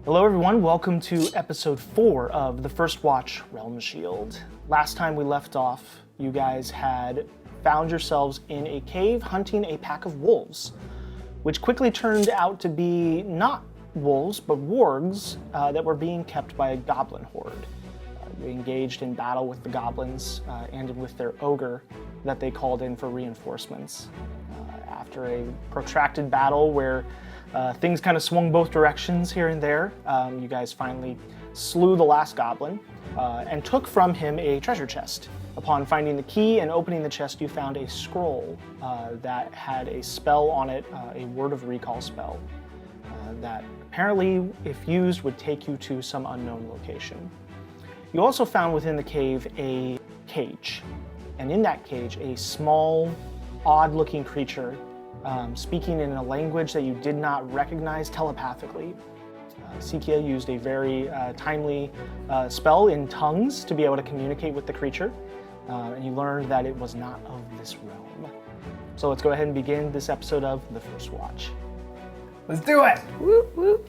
Hello everyone, welcome to episode 4 of the First Watch Realmshield. Last time we left off, you guys had found yourselves in a cave hunting a pack of wolves, which quickly turned out to be not wolves, but wargs that were being kept by a goblin horde. You engaged in battle with the goblins and with their ogre that they called in for reinforcements. After a protracted battle where things kind of swung both directions here and there, you guys finally slew the last goblin and took from him a treasure chest. Upon finding the key and opening the chest, you found a scroll that had a spell on it, a word of recall spell, that apparently, if used, would take you to some unknown location. You also found within the cave a cage, and in that cage, a small, odd-looking creature speaking in a language that you did not recognize telepathically. Sikya used a very timely spell in tongues to be able to communicate with the creature, and you learned that it was not of this realm. So let's go ahead and begin this episode of The First Watch. Let's do it! Whoop, whoop.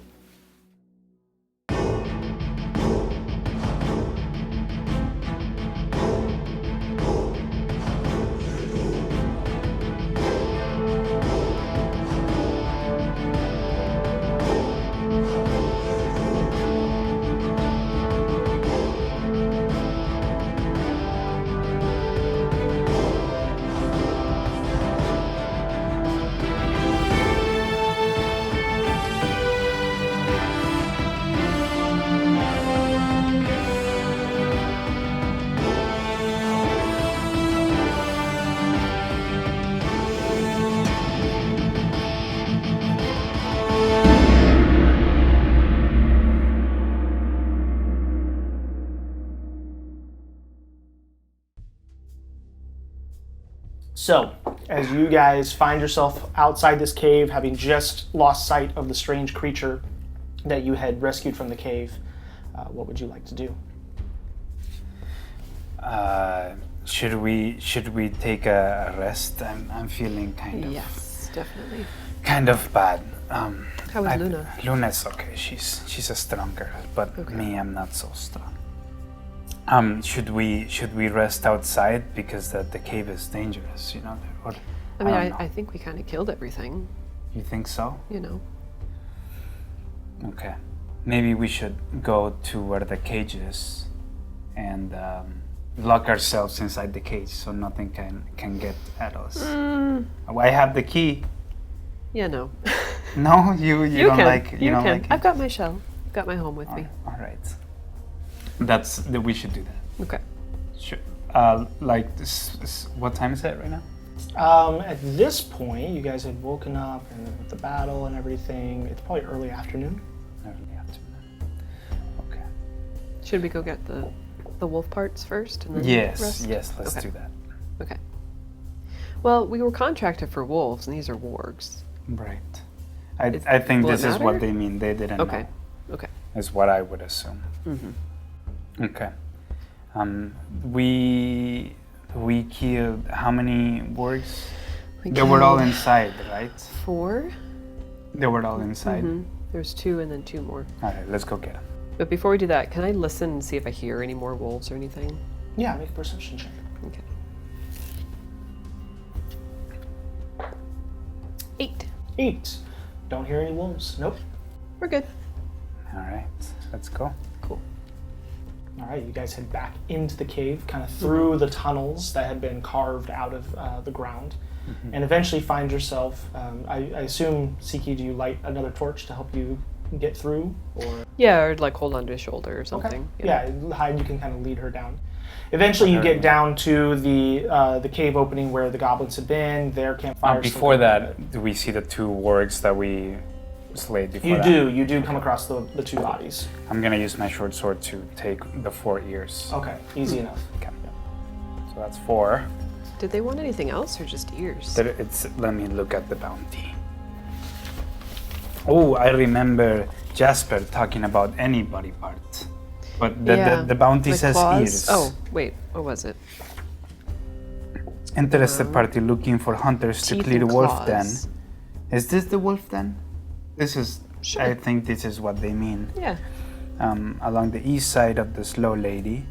So, as you guys find yourself outside this cave, having just lost sight of the strange creature that you had rescued from the cave, what would you like to do? Should we take a rest? I'm feeling kind of Yes, definitely. kind of bad. How is Luna? Luna's okay. She's a strong girl, but Okay. me, I'm not so strong. Should we rest outside because the cave is dangerous? You know. Or, I mean, don't know. I think we kind of killed everything, You think so? you know. Okay. Maybe we should go to where the cage is and lock ourselves inside the cage so nothing can get at us. I have the key. Yeah, no. No, you don't can. like you don't can. like it? I've got my shell. I've got my home with me. All right. We should do that. Okay. Sure. Like this, what time is it right now? At this point, you guys had woken up and with the battle and everything. It's probably early afternoon. Early afternoon. Okay. Should we go get the wolf parts first and then Yes, rest? let's Okay. do that. Okay. Well, we were contracted for wolves, and these are wargs. Right. I think will it this is what matter? they mean. They didn't Okay. know. Okay. Is what I would assume. Mm-hmm. Okay. We killed how many wargs? They were all inside, right? 4. They were all inside. Mm-hmm. There's 2 and then 2 more. All right, let's go get them. But before we do that, can I listen and see if I hear any more wolves or anything? Yeah, make a perception check. Okay. 8. 8. Don't hear any wolves. Nope. We're good. All right, let's go. Cool. All right, you guys head back into the cave, kind of through the tunnels that had been carved out of the ground, and eventually find yourself, I assume, Sikya, do you light another torch to help you get through? Or Yeah, or like hold onto his shoulder or something. Okay. Yeah, Hyde, you can kind of lead her down. Eventually you get down to the cave opening where the goblins had been, their campfires. Before that, do we see the 2 wargs that we slayed before You that? do. You do come across the 2 bodies. I'm gonna use my short sword to take the 4 ears. Okay, easy enough. Okay. So that's 4. Did they want anything else or just ears? Let me look at the bounty. Oh, I remember Jasper talking about any body part. But the bounty Like says claws? ears. Oh, wait, what was it? Interested party looking for hunters to Teeth clear and wolf den. claws. Is this the wolf den? This is I think this is what they mean. Yeah. Along the east side of the slow lady.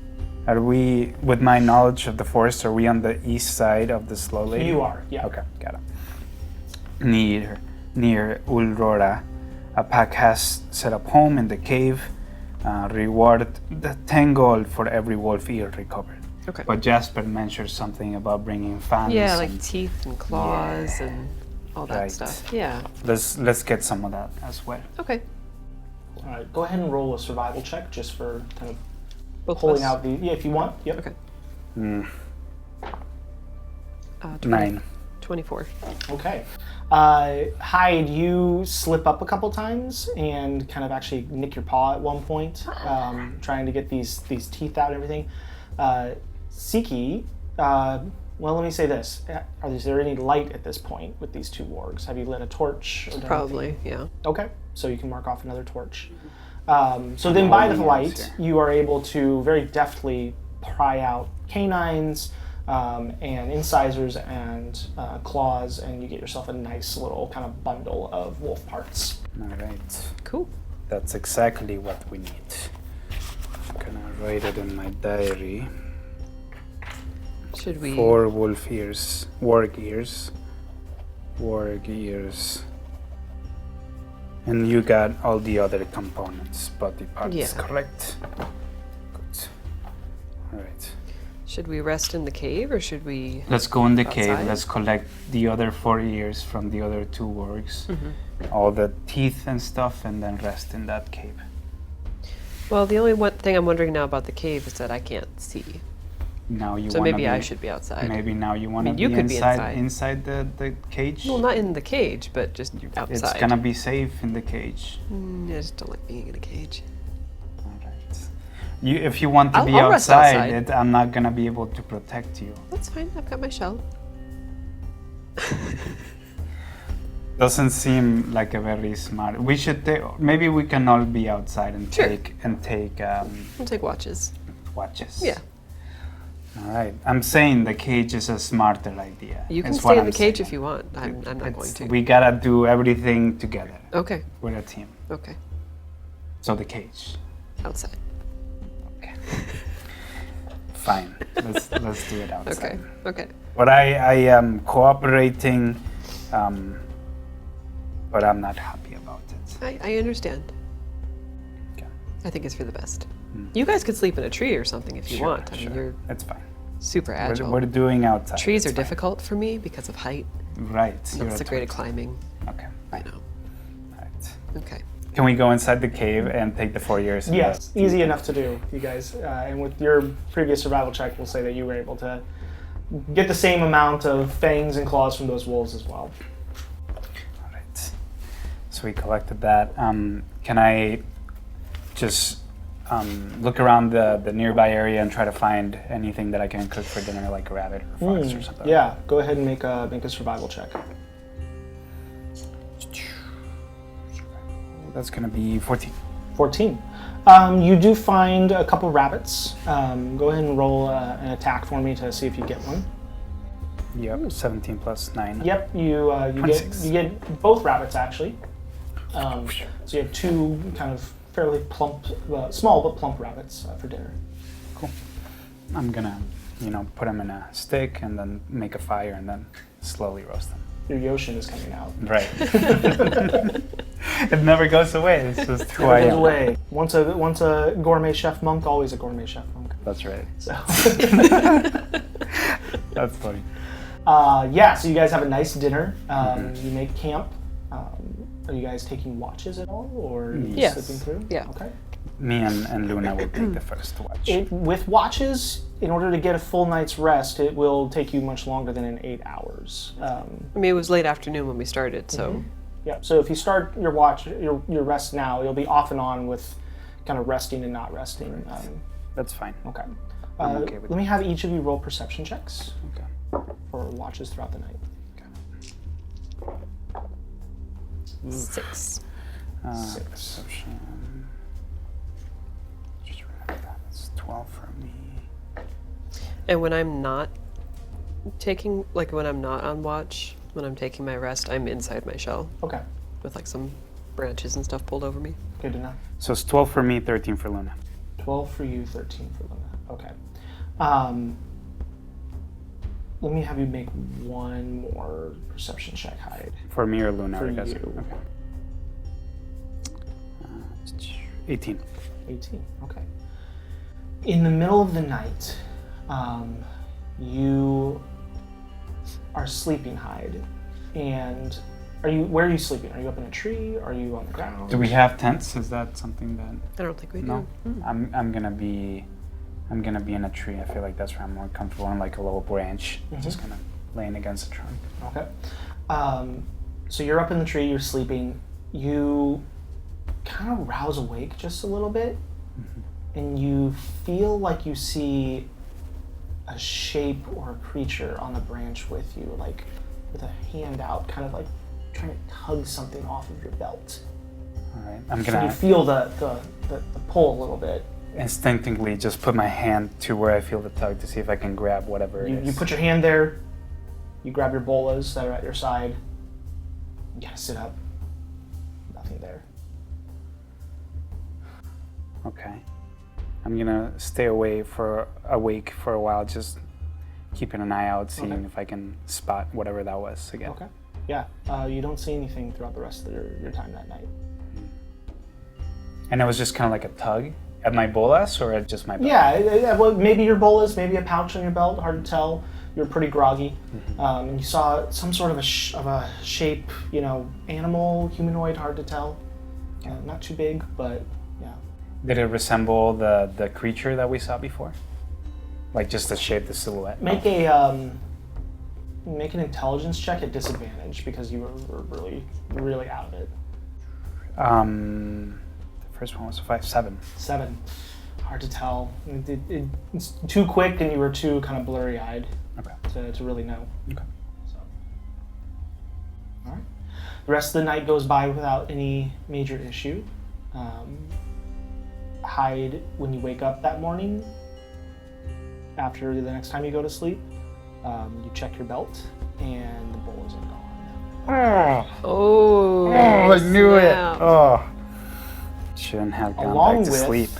Are we, with my knowledge of the forest, are we on the east side of the slow lady? You are, yeah. Okay, got it. Near Ulrora, a pack has set up home in the cave. Reward the 10 gold for every wolf ear recovered. Okay. But Jasper mentioned something about bringing fans. Yeah, like and teeth and claws and all that Right. stuff. Yeah. let's get some of that as well. Okay. All right, go ahead and roll a survival check just for kind of Both of pulling us? out the. Yeah, if you want. Yep. Okay. 9. 24. Okay. Hyde, you slip up a couple times and kind of actually nick your paw at one point, trying to get these teeth out and everything. Sikya, well, let me say this. Is there any light at this point with these two wargs? Have you lit a torch? Or done Probably, yeah. Okay, so you can mark off another torch. So then by the light, you are able to very deftly pry out canines and incisors and claws, and you get yourself a nice little kind of bundle of wolf parts. All right. Cool. That's exactly what we need. I'm gonna write it in my diary. Should we? 4 wolf ears, warg ears. And you got all the other components, body parts, Yeah. correct? Good. All right. Should we rest in the cave or should we? Let's go in the cave. Outside? Let's collect the other 4 ears from the other 2 wargs, Mm-hmm. all the teeth and stuff, and then rest in that cave. Well, the only one thing I'm wondering now about the cave is that I can't see. Now you So wanna maybe be, I should be outside. Maybe now you want to mean, you be could be inside, inside. the cage. Well, not in the cage, but just outside. It's gonna be safe in the cage. I just don't like being in a cage. All right. If you want to be I'll rest outside, outside. I'm not gonna be able to protect you. That's fine. I've got my shell. Doesn't seem like a very smart. We should maybe we can all be outside and Sure. take We'll take watches. watches. Yeah. All right. I'm saying the cage is a smarter idea. You can is stay what in the I'm cage saying. if you want. I'm not going to. We gotta do everything together. Okay. We're a team. Okay. So the cage. Outside. Okay. Fine. Let's do it outside. Okay. Okay. But I am cooperating, but I'm not happy about it. I understand. Okay. I think it's for the best. You guys could sleep in a tree or something if you Sure, want. I mean, sure. you're It's fine. super agile. We're doing outside. Trees It's are fine. difficult for me because of height. Right. Not so great at climbing. Okay. I know. Right. Okay. Can we go inside the cave and take the 4 years? and Yes, rest? easy enough to do, you guys. And with your previous survival check, we'll say that you were able to get the same amount of fangs and claws from those wolves as well. All right. So we collected that. Can I just look around the nearby area and try to find anything that I can cook for dinner, like a rabbit or fox or something? Yeah, go ahead and make a survival check. That's gonna be 14. 14. You do find a couple rabbits. Go ahead and roll an attack for me to see if you get one. Yep. 17 plus 9. Yep, you 26. get both rabbits actually. So you have 2 kind of fairly plump, small but plump rabbits for dinner. Cool. I'm gonna, put them in a stick and then make a fire and then slowly roast them. Your Yoshin is coming out. Right. It never goes away. It's just who I Goes am. away. Once a gourmet chef monk, always a gourmet chef monk. That's right. So That's funny. so you guys have a nice dinner. You make camp. Are you guys taking watches at all, or are you Yes. slipping through? Yeah. Okay. Me and Luna will take the first watch. With watches, in order to get a full night's rest, it will take you much longer than in 8 hours. I mean, it was late afternoon when we started, so Yeah. So if you start your watch, your rest now, you'll be off and on with kind of resting and not resting. That's fine. Okay. I'm okay with let me have each of you roll perception checks Okay. for watches throughout the night. 6. 6. Perception. Just remember that. It's 12 for me. And when I'm not when I'm not on watch, when I'm taking my rest, I'm inside my shell Okay. with like some branches and stuff pulled over me. Good to know. So it's 12 for me, 13 for Luna. 12 for you, 13 for Luna. Okay. Let me have you make one more perception check, Hyde. For me or Luna? For or does you. it? Okay. 18. 18, okay. In the middle of the night, you are sleeping, Hyde. And where are you sleeping? Are you up in a tree? Are you on the ground? Do we have tents? Is that something that? I don't think we No. do. I'm gonna be in a tree. I feel like that's where I'm more comfortable. On like a low branch, just kind of laying against the trunk. Okay. So you're up in the tree. You're sleeping. You kind of rouse awake just a little bit, and you feel like you see a shape or a creature on the branch with you, like with a hand out, kind of like trying to tug something off of your belt. All right. I'm So you gonna feel the pull a little bit. instinctively just put my hand to where I feel the tug to see if I can grab whatever it is. You put your hand there. You grab your bolas that are at your side. You gotta sit up. Nothing there. Okay. I'm gonna stay awake for a while, just keeping an eye out, seeing if I can spot whatever that was again. Okay. Yeah. You don't see anything throughout the rest of your time that night. And it was just kind of like a tug at my bolas or at just my belt? Yeah. Well, maybe your bolas, maybe a pouch on your belt. Hard to tell. You're pretty groggy, and you saw some sort of a shape. Animal, humanoid. Hard to tell. Not too big, but yeah. Did it resemble the creature that we saw before? Like just the shape, the silhouette? Make an intelligence check at disadvantage because you were really, really out of it. The first one was a 5-7. 7. Hard to tell. It's too quick, and you were too kind of blurry-eyed to really know. Okay. So, all right. The rest of the night goes by without any major issue. Hyde, when you wake up that morning, after the next time you go to sleep, you check your belt, and the bolas are gone. Oh, I knew snap. it. Oh. Shouldn't have gone Along back to with sleep.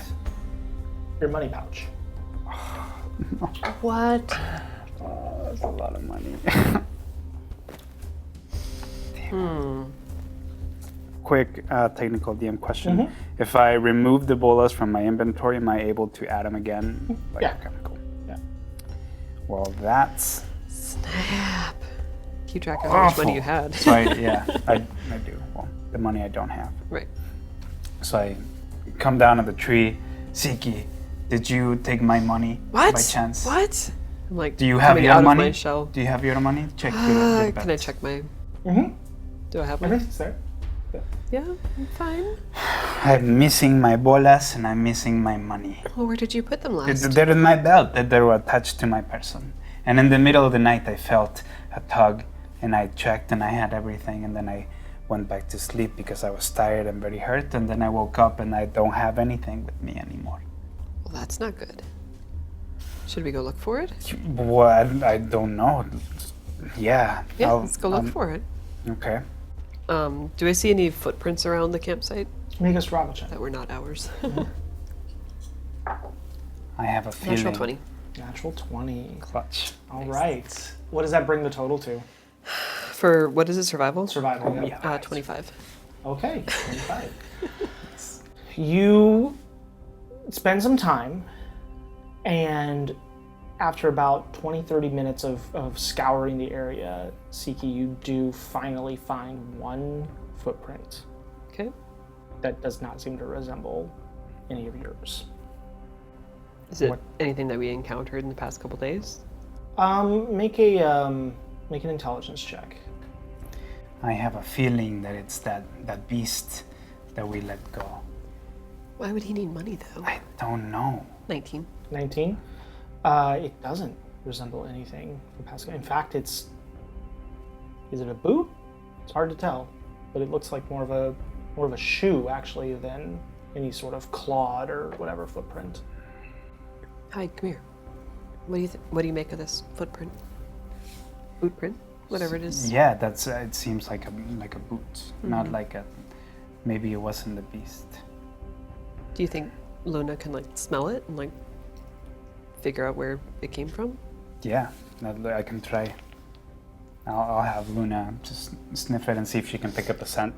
your money pouch. What? Oh, that's a lot of money. Quick technical DM question. If I remove the bolas from my inventory, am I able to add them again? Yeah. Okay, cool. Yeah. Well, that's Snap. Keep track of how much money you had. So I do. Well, the money I don't have. Right. So I come down to the tree. Sikya, did you take my money What? by chance? What? I'm like, Do you have coming your out of money? my shell. Do you have your money? Check your Can I check my? Do I have one? Everything's there. Yeah, I'm fine. I'm missing my bolas and I'm missing my money. Well, where did you put them last? They're in my belt. They were attached to my person. And in the middle of the night, I felt a tug, and I checked, and I had everything. And then I went back to sleep because I was tired and very hurt. And then I woke up, and I don't have anything with me anymore. Well, that's not good. Should we go look for it? Well, I don't know. Yeah. Yeah, let's go look for it. Okay. Do I see any footprints around the campsite Make a survival check. that were not ours? I have a feeling. Natural 20. Natural 20. Clutch. All right. What does that bring the total to? For, what is it, survival? Survival, yeah. 25. Okay, 25. You spend some time, and after about 20-30 minutes of scouring the area, Sikya, you do finally find one footprint Okay. that does not seem to resemble any of yours. Is it anything that we encountered in the past couple days? Make an intelligence check. I have a feeling that it's that beast that we let go. Why would he need money, though? I don't know. 19. 19. It doesn't resemble anything from past. In fact, is it a boot? It's hard to tell, but it looks like more of a shoe actually than any sort of clawed or whatever footprint. Hi, come here. What do you make of this footprint? Boot print? Whatever it is. Yeah, that's. It seems like a boot, not like a maybe it wasn't the beast. Do you think Luna can like smell it and like figure out where it came from? Yeah, I can try. I'll have Luna just sniff it and see if she can pick up a scent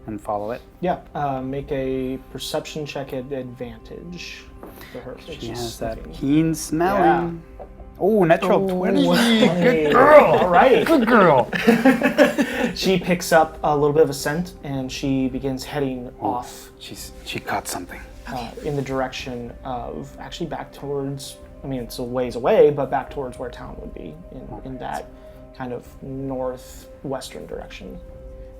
and follow it. Yeah, make a perception check at advantage for her. She has that keen smelling. Yeah. Oh, natural 20. Good girl. All right. Good girl. She picks up a little bit of a scent and she begins heading off. She caught something. In the direction of actually back towards. I mean, it's a ways away, but back towards where town would be in that kind of northwestern direction.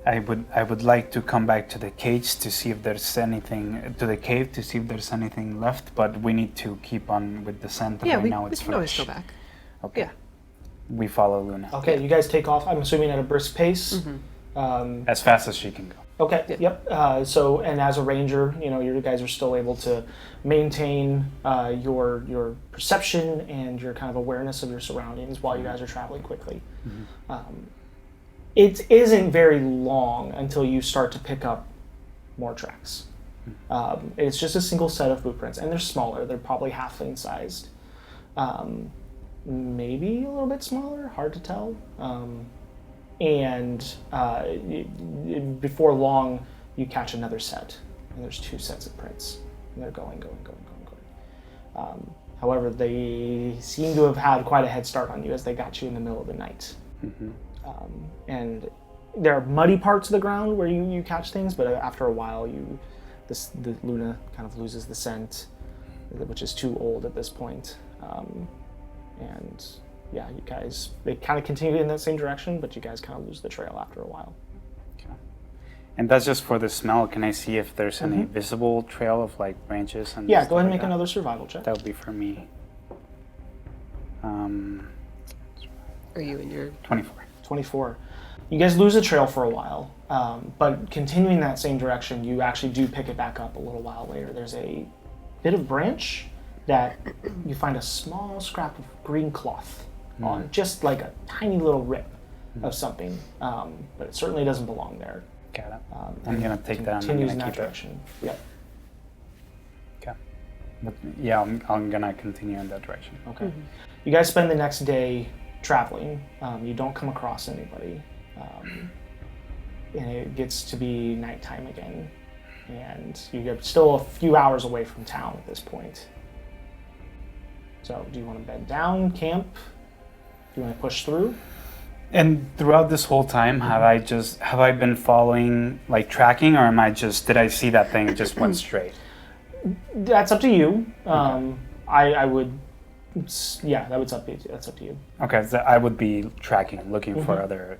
I would like to come back to the cage to see if there's anything to the cave to see if there's anything left, but we need to keep on with the scent. Yeah, right we now it's can always fresh. go back. Okay. Yeah. We follow Luna. Okay, you guys take off. I'm assuming at a brisk pace. As fast as she can go. Okay. Yep. So, and as a ranger, you guys are still able to maintain your perception and your kind of awareness of your surroundings while you guys are traveling quickly. It isn't very long until you start to pick up more tracks. It's just a single set of footprints, and they're smaller. They're probably halfling sized, maybe a little bit smaller. Hard to tell. And before long, you catch another set, and there's 2 sets of prints, and they're going. However, they seem to have had quite a head start on you as they got you in the middle of the night. And there are muddy parts of the ground where you catch things, but after a while, the Luna kind of loses the scent, which is too old at this point. And yeah, they kind of continue in that same direction, but you guys kind of lose the trail after a while. Okay. And that's just for the smell. Can I see if there's any visible trail of like branches? And yeah, go ahead and like make another survival check. That would be for me. Are you in your 24. 24. You guys lose the trail for a while, but continuing that same direction, you actually do pick it back up a little while later. There's a bit of branch that you find a small scrap of green cloth on, just like a tiny little rip of something, but it certainly doesn't belong there. Got it. I'm gonna take that. I'm Continues gonna in that keep it. direction. Yep. Okay. But yeah, I'm gonna continue in that direction. Okay. You guys spend the next day traveling. You don't come across anybody, and it gets to be nighttime again, and you're still a few hours away from town at this point. So, do you want to bed down, camp? Do you want to push through? And throughout this whole time, have I been following, like tracking, or did I see that thing and just went straight? That's up to you. I would, yeah, that's up to you. Okay, so I would be tracking, looking for other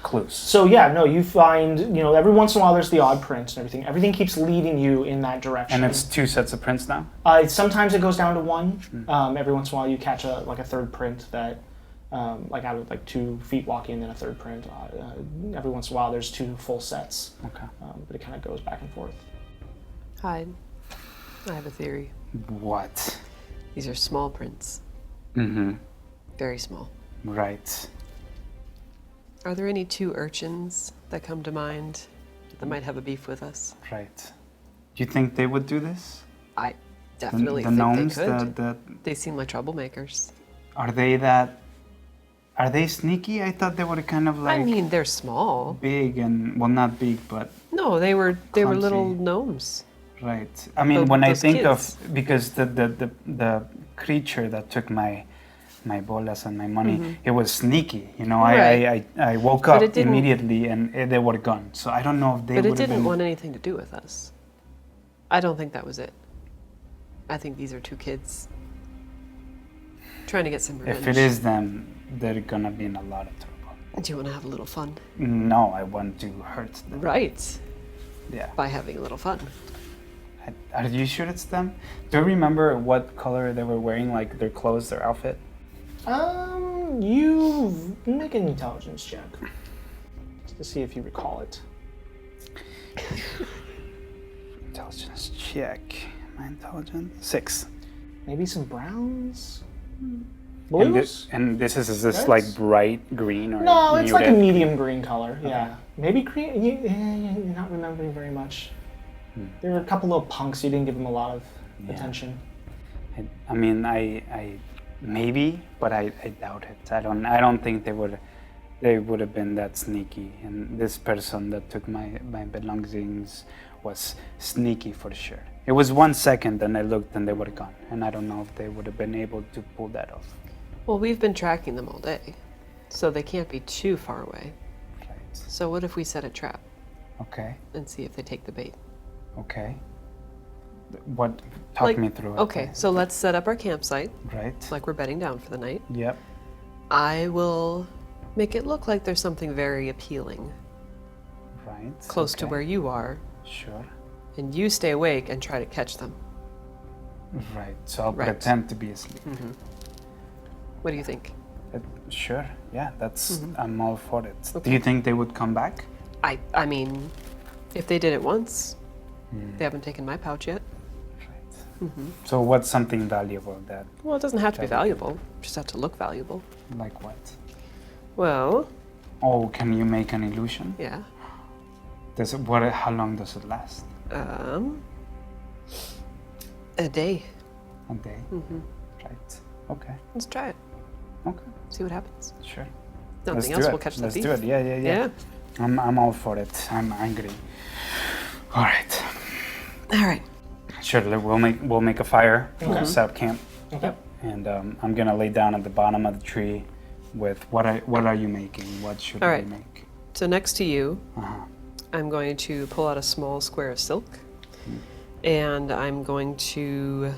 clues. So yeah, no, you find, every once in a while there's the odd print and everything. Everything keeps leading you in that direction. And it's 2 sets of prints now? Sometimes it goes down to 1. Every once in a while you catch a third print that, like out of like 2 feet walking and then a third print. Every once in a while there's 2 full sets. Okay. But it kind of goes back and forth. hide? I have a theory. What? These are small prints. Mm-hmm. Very small. Right. Are there any 2 urchins that come to mind that might have a beef with us? Right. Do you think they would do this? I definitely The think gnomes, they could. the They seem like troublemakers. are they sneaky? I thought they were kind of like I mean, they're small. big and, well, not big, but No, they were little Clumsy. gnomes. right. I mean, when I those think kids. of, because the creature that took my bolas and my money, it was sneaky. Right. I woke But up it didn't- immediately and they were gone. So I don't know if they But would it have didn't been. want anything to do with us. I don't think that was it. I think these are 2 kids trying to get some revenge. If it is them, they're gonna be in a lot of trouble. Do you want to have a little fun? No, I want to hurt them. Right. Yeah. By having a little fun. Are you sure it's them? Do you remember what color they were wearing, like their clothes, their outfit? You make an intelligence check to see if you recall it. Intelligence check. My intelligence 6. Maybe some browns? And Blues? this is this Reds? like bright green or No, it's like a muted? medium green color. Yeah, Maybe you're not remembering very much. There were a couple little punks. You didn't give them a lot of attention. I mean, I maybe, but I doubt it. I don't think they would have been that sneaky. And this person that took my belongings was sneaky for sure. It was 1 second, and I looked, and they were gone. And I don't know if they would have been able to pull that off. Well, we've been tracking them all day, so they can't be too far away. Right. So what if we set a trap Okay. and see if they take the bait? Okay. What? Talk me through it. Okay, so let's set up our campsite, Right. like we're bedding down for the night. Yep. I will make it look like there's something very appealing Right. close to where you are, Sure. and you stay awake and try to catch them. Right. So I'll Right. pretend to be asleep. What do you think? Sure. Yeah. That's. I'm all for it. Okay. Do you think they would come back? I mean, if they did it once, they haven't taken my pouch yet. Right. So what's something valuable that? Well, it doesn't have to be Try to- valuable. Just have to look valuable. Like what? Well, Oh, can you make an illusion? yeah. Does it? What? How long does it last? A day. A day. Right. Okay. Let's try it. Okay. See what happens. Sure. Nothing else will catch the Let's thief. do it. Yeah. Yeah. I'm all for it. I'm angry. All right. All right. Sure. We'll make a fire. Okay. Set up camp. Okay. And I'm gonna lay down at the bottom of the tree. With what are you making? What should All we right. make? So next to you, Uh-huh. I'm going to pull out a small square of silk, and I'm going to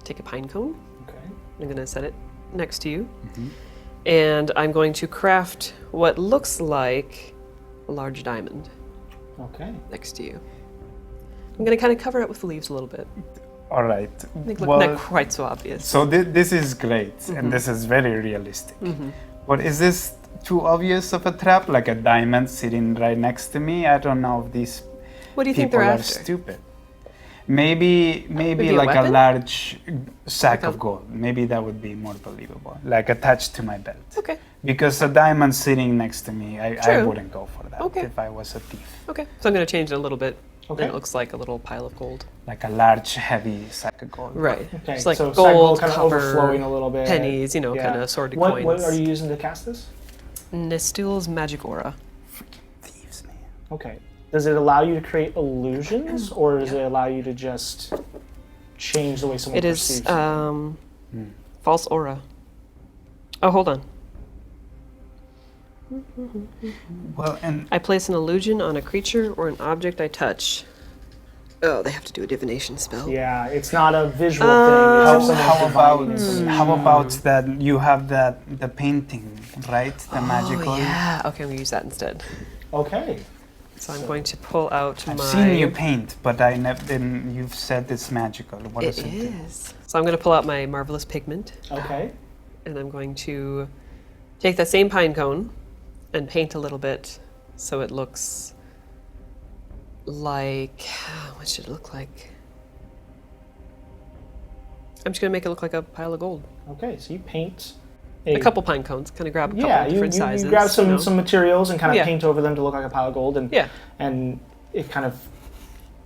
take a pine cone. Okay. I'm going to set it next to you, and I'm going to craft what looks like a large diamond Okay. next to you. I'm going to kind of cover it with the leaves a little bit. All right. Make it look not quite so obvious. So this is great, and this is very realistic. But is this too obvious of a trap? Like a diamond sitting right next to me? I don't know if these What do you think people they're are after? stupid. Maybe Maybe a like a weapon? large sack Like a- of gold. Maybe that would be more believable. Like attached to my belt. Okay. Because a diamond sitting next to me, I True. wouldn't go for that Okay. if I was a thief. Okay. So I'm going to change it a little bit. Okay. And it looks like a little pile of gold. Like a large, heavy sack of gold. Right. Okay. It's like so gold, kind of copper, overflowing a little bit. pennies, you know, Yeah. kind of sorted What coins. are you using to cast this? Nestul's magic aura. Thieves, man. Okay. Does it allow you to create illusions, or does it allow you to just change the way someone It perceives is you? false aura. Oh, hold on. Well, and I place an illusion on a creature or an object I touch. Oh, they have to do a divination spell. Yeah, it's not a visual thing. It's just someone divining information. how about that you have the painting, right? The magical. Oh, yeah. Okay, I'm going to use that instead. Okay. So I'm going to pull out I've my... seen you paint, but I never. Then you've said it's magical. What does It it do? is. So I'm going to pull out my marvelous pigment, Okay. and I'm going to take that same pine cone and paint a little bit so it looks like... What should it look like? I'm just going to make it look like a pile of gold. Okay. So you paint A couple pine cones, kind of grab a couple Yeah, of you, different you, sizes. you grab some, you know? some materials and kind of Yeah. paint over them to look like a pile of gold, and Yeah. and it kind of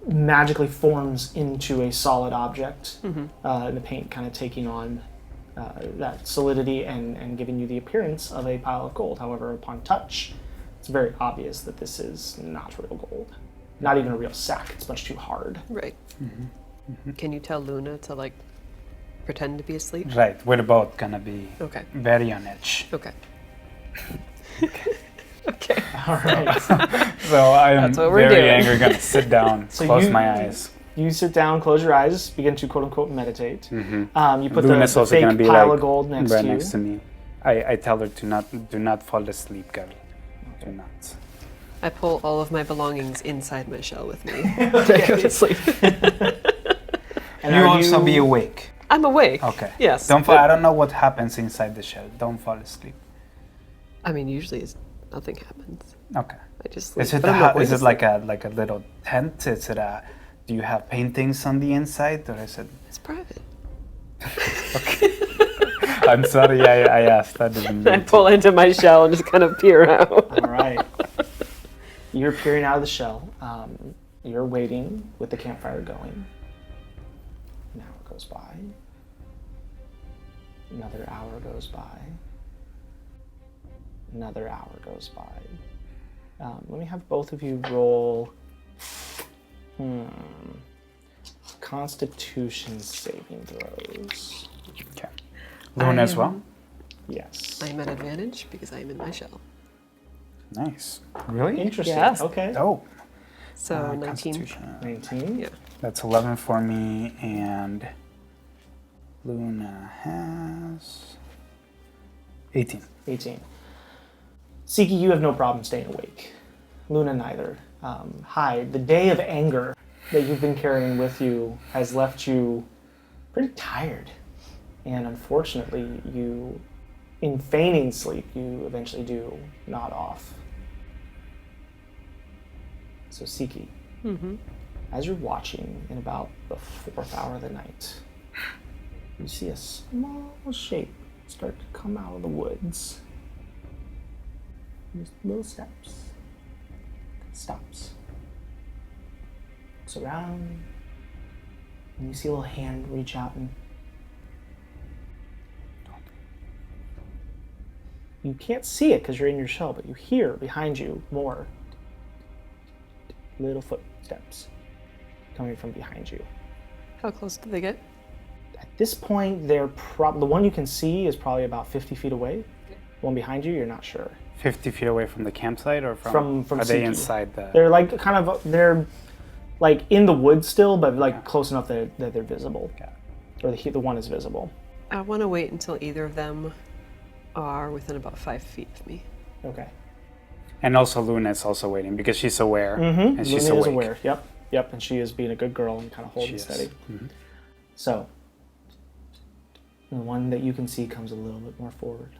magically forms into a solid object. And the paint kind of taking on that solidity and giving you the appearance of a pile of gold. However, upon touch, it's very obvious that this is not real gold. Not even a real sack. It's much too hard. Right. Can you tell Luna to like pretend to be asleep? Right, we're both gonna be Okay. very on edge. Okay. Okay. All right. So I am That's what we're very doing. angry. Gonna sit down, So close you- my eyes. You sit down, close your eyes, begin to quote unquote meditate. You put Luna's the also gonna fake be pile like of gold next right to you. next to me. I tell her to do not fall asleep, girl. Do not. I pull all of my belongings inside my shell with me to go to sleep. And You are also be awake. I'm awake. Okay. Yes. Don't fall. but- I don't know what happens inside the shell. Don't fall asleep. I mean, usually nothing happens. Okay. I just sleep. Is it but I'm not going is to it like a little tent? Is it a? Do you have paintings on the inside, or is it? sleep. It's private. I'm sorry, I asked. That didn't I mean to. pull into my shell and just kind of peer out. All right. You're peering out of the shell. You're waiting with the campfire going. An hour goes by. Another hour goes by. Another hour goes by. Let me have both of you roll Constitution saving throws. Okay. Luna as well? Yes. I'm at advantage because I'm in my shell. Nice. Really? Interesting. Yes. Okay. Oh. So 19. Constitution. 19. Yeah. That's 11 for me, and Luna has 18. 18. Sikya, you have no problem staying awake. Luna neither. Hyde, the day of anger that you've been carrying with you has left you pretty tired. And unfortunately, you, in feigning sleep, you eventually do nod off. So Sikya, as you're watching in about the 4th hour of the night, you see a small shape start to come out of the woods. Just little steps. Stops. Looks around, and you see a little hand reach out and you can't see it because you're in your shell, but you hear behind you more little footsteps coming from behind you. How close did they get? At this point, they're the one you can see is probably about 50 feet away. The one behind you, you're not sure. 50 feet away from the campsite, or from are they Sikya. inside the... They're like they're like in the woods still, but like close enough that they're visible. Okay. Or the one is visible. I want to wait until either of them are within about 5 feet of me. Okay. And also Luna is also waiting because she's aware, Mm-hmm. and she's Luna is awake. aware. Yep. And she is being a good girl and kind of holding steady. Mhm. So the one that you can see comes a little bit more forward.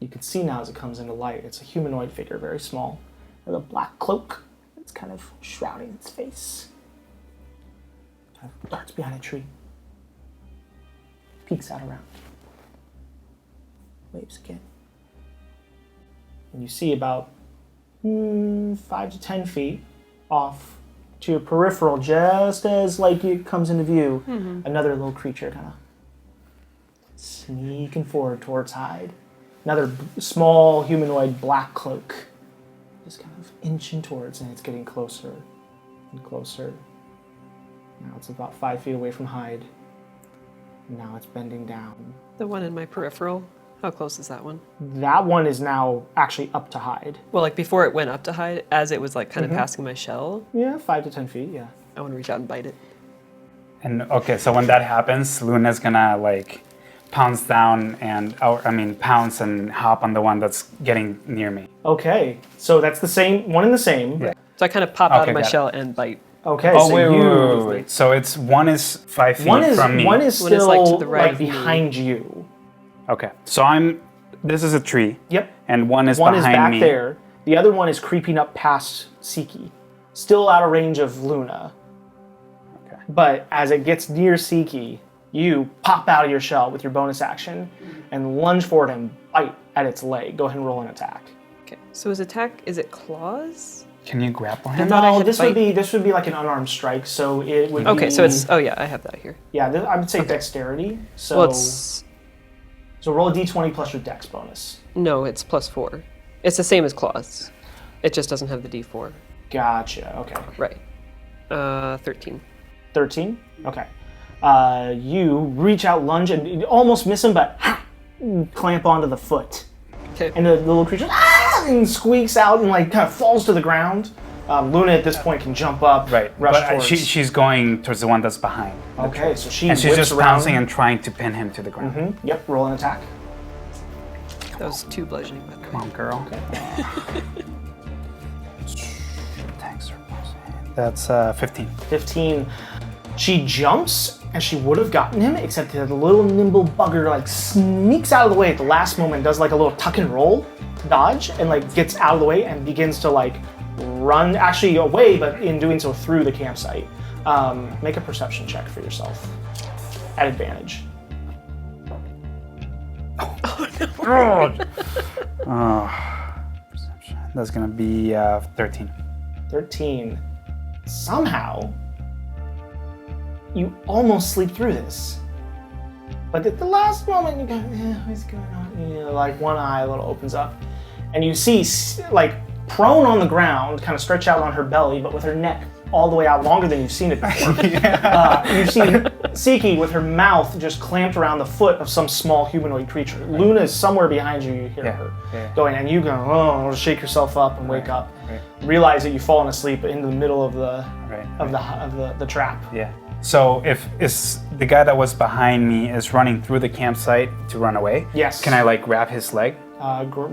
You can see now as it comes into light, it's a humanoid figure, very small, with a black cloak that's kind of shrouding its face. Kind of darts behind a tree. Peeks out around. Waves again. And you see about 5 to 10 feet off to your peripheral, just as like it comes into view, another little creature kind of sneaking forward towards Hyde. Another small humanoid black cloak just kind of inching towards, and it's getting closer and closer. Now it's about 5 feet away from Hyde. Now it's bending down. The one in my peripheral, how close is that one? That one is now actually up to Hyde. Well, like before it went up to hide, as it was like kind of passing my shell, Yeah, 5 to 10 feet, yeah. I want to reach out and bite it. And okay, so when that happens, Luna's gonna like pounce down pounce and hop on the one that's getting near me. Okay, so that's the same, one and the same. Yeah. So I kind of pop out Okay, of my got it. shell and bite. Okay, Oh, so wait. So it's one is 5 feet One is from me. one is One is, still like, to like, the right of me. behind you. Okay, so this is a tree. Yep. And one is One is behind back me. there. The other one is creeping up past Sikya. Still out of range of Luna. Okay. But as it gets near Sikya, you pop out of your shell with your bonus action and lunge forward and bite at its leg. Go ahead and roll an attack. Okay, so his attack, is it claws? Can you grapple him? thought I No, had this bite. would be like an unarmed strike, so it would Okay, be... so it's, oh yeah, I have that here. Yeah, I would say dexterity. So, Well, it's, so roll a d20 plus your dex bonus. no, it's +4. It's the same as claws. It just doesn't have the d4. Gotcha, okay. Right. 13. 13? Okay. You reach out, lunge, and you almost miss him, but clamp onto the foot. Okay. And the little creature and squeaks out and like kind of falls to the ground. Luna at this point can jump up, Right, rush but towards. she's going towards the one that's behind. Okay, so she And she's whips just around. pouncing and trying to pin him to the ground. Yep, roll an attack. That was 2 bludgeoning, by the way. Come on, girl. Thanks, that's 15. 15. She jumps, and she would have gotten him, except that the little nimble bugger like sneaks out of the way at the last moment, does like a little tuck and roll dodge, and like gets out of the way and begins to like run, actually away, but in doing so through the campsite. Make a perception check for yourself at advantage. Perception. That's gonna be 13. 13. Somehow, you almost sleep through this. But at the last moment, you go, what's going on? You know, like one eye a little opens up. And you see, like, prone on the ground, kind of stretched out on her belly, but with her neck all the way out, longer than you've seen it before. You've seen Sikya with her mouth just clamped around the foot of some small humanoid creature. Right. Luna is somewhere behind you. You hear her going, and you go, oh, shake yourself up and wake up. Right. Realize that you've fallen asleep in the middle of the trap. Yeah. So if it's the guy that was behind me is running through the campsite to run away. Yes. Can I like grab his leg?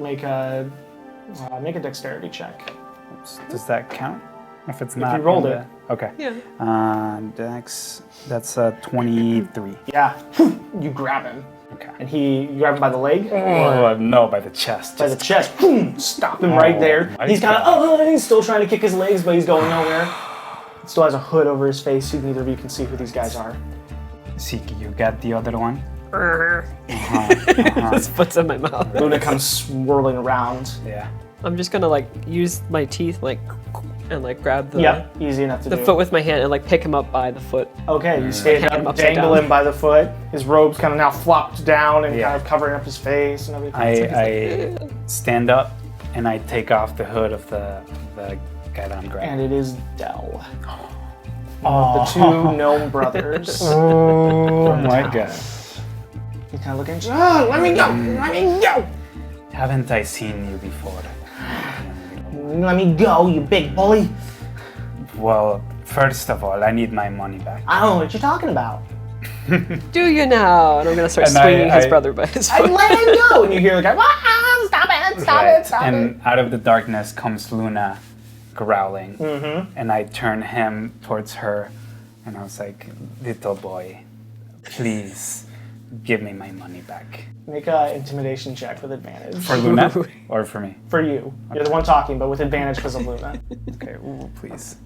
Make a dexterity check. Oops. Does that count? If it's not. If you rolled it. Okay. Yeah. Dex. That's 23. Yeah. You grab him. Okay. And you grab him by the leg? No, by the chest. By the chest. Stop him right there. He's kind of, he's still trying to kick his legs, but he's going nowhere. He still has a hood over his face, so neither of you can see who these guys are. Sikya, you got the other one? Just puts in my mouth. Luna comes swirling around. Yeah. I'm just gonna like use my teeth and grab the easy enough to do. foot with my hand and like pick him up by the foot. Okay, you stand him up, upside dangle down. him by the foot. His robe's kind of now flopped down and kind of covering up his face and everything. I stand up and I take off the hood of the guy that I'm grabbing. And it is Dell. The two gnome brothers. Oh my god. He's kind of looking, let me go, let me go. Haven't I seen you before? Let me go, you big bully. Well, first of all, I need my money back. I don't know what you're talking about. Do you now? And I'm gonna start swinging his brother by his I foot. let him go, and you hear the guy, stop it. And out of the darkness comes Luna growling, and I turn him towards her, and I was like, little boy, please give me my money back. Make an intimidation check with advantage. For Luna or for me? For you. Okay. You're the one talking, but with advantage because of Luna. Okay, please.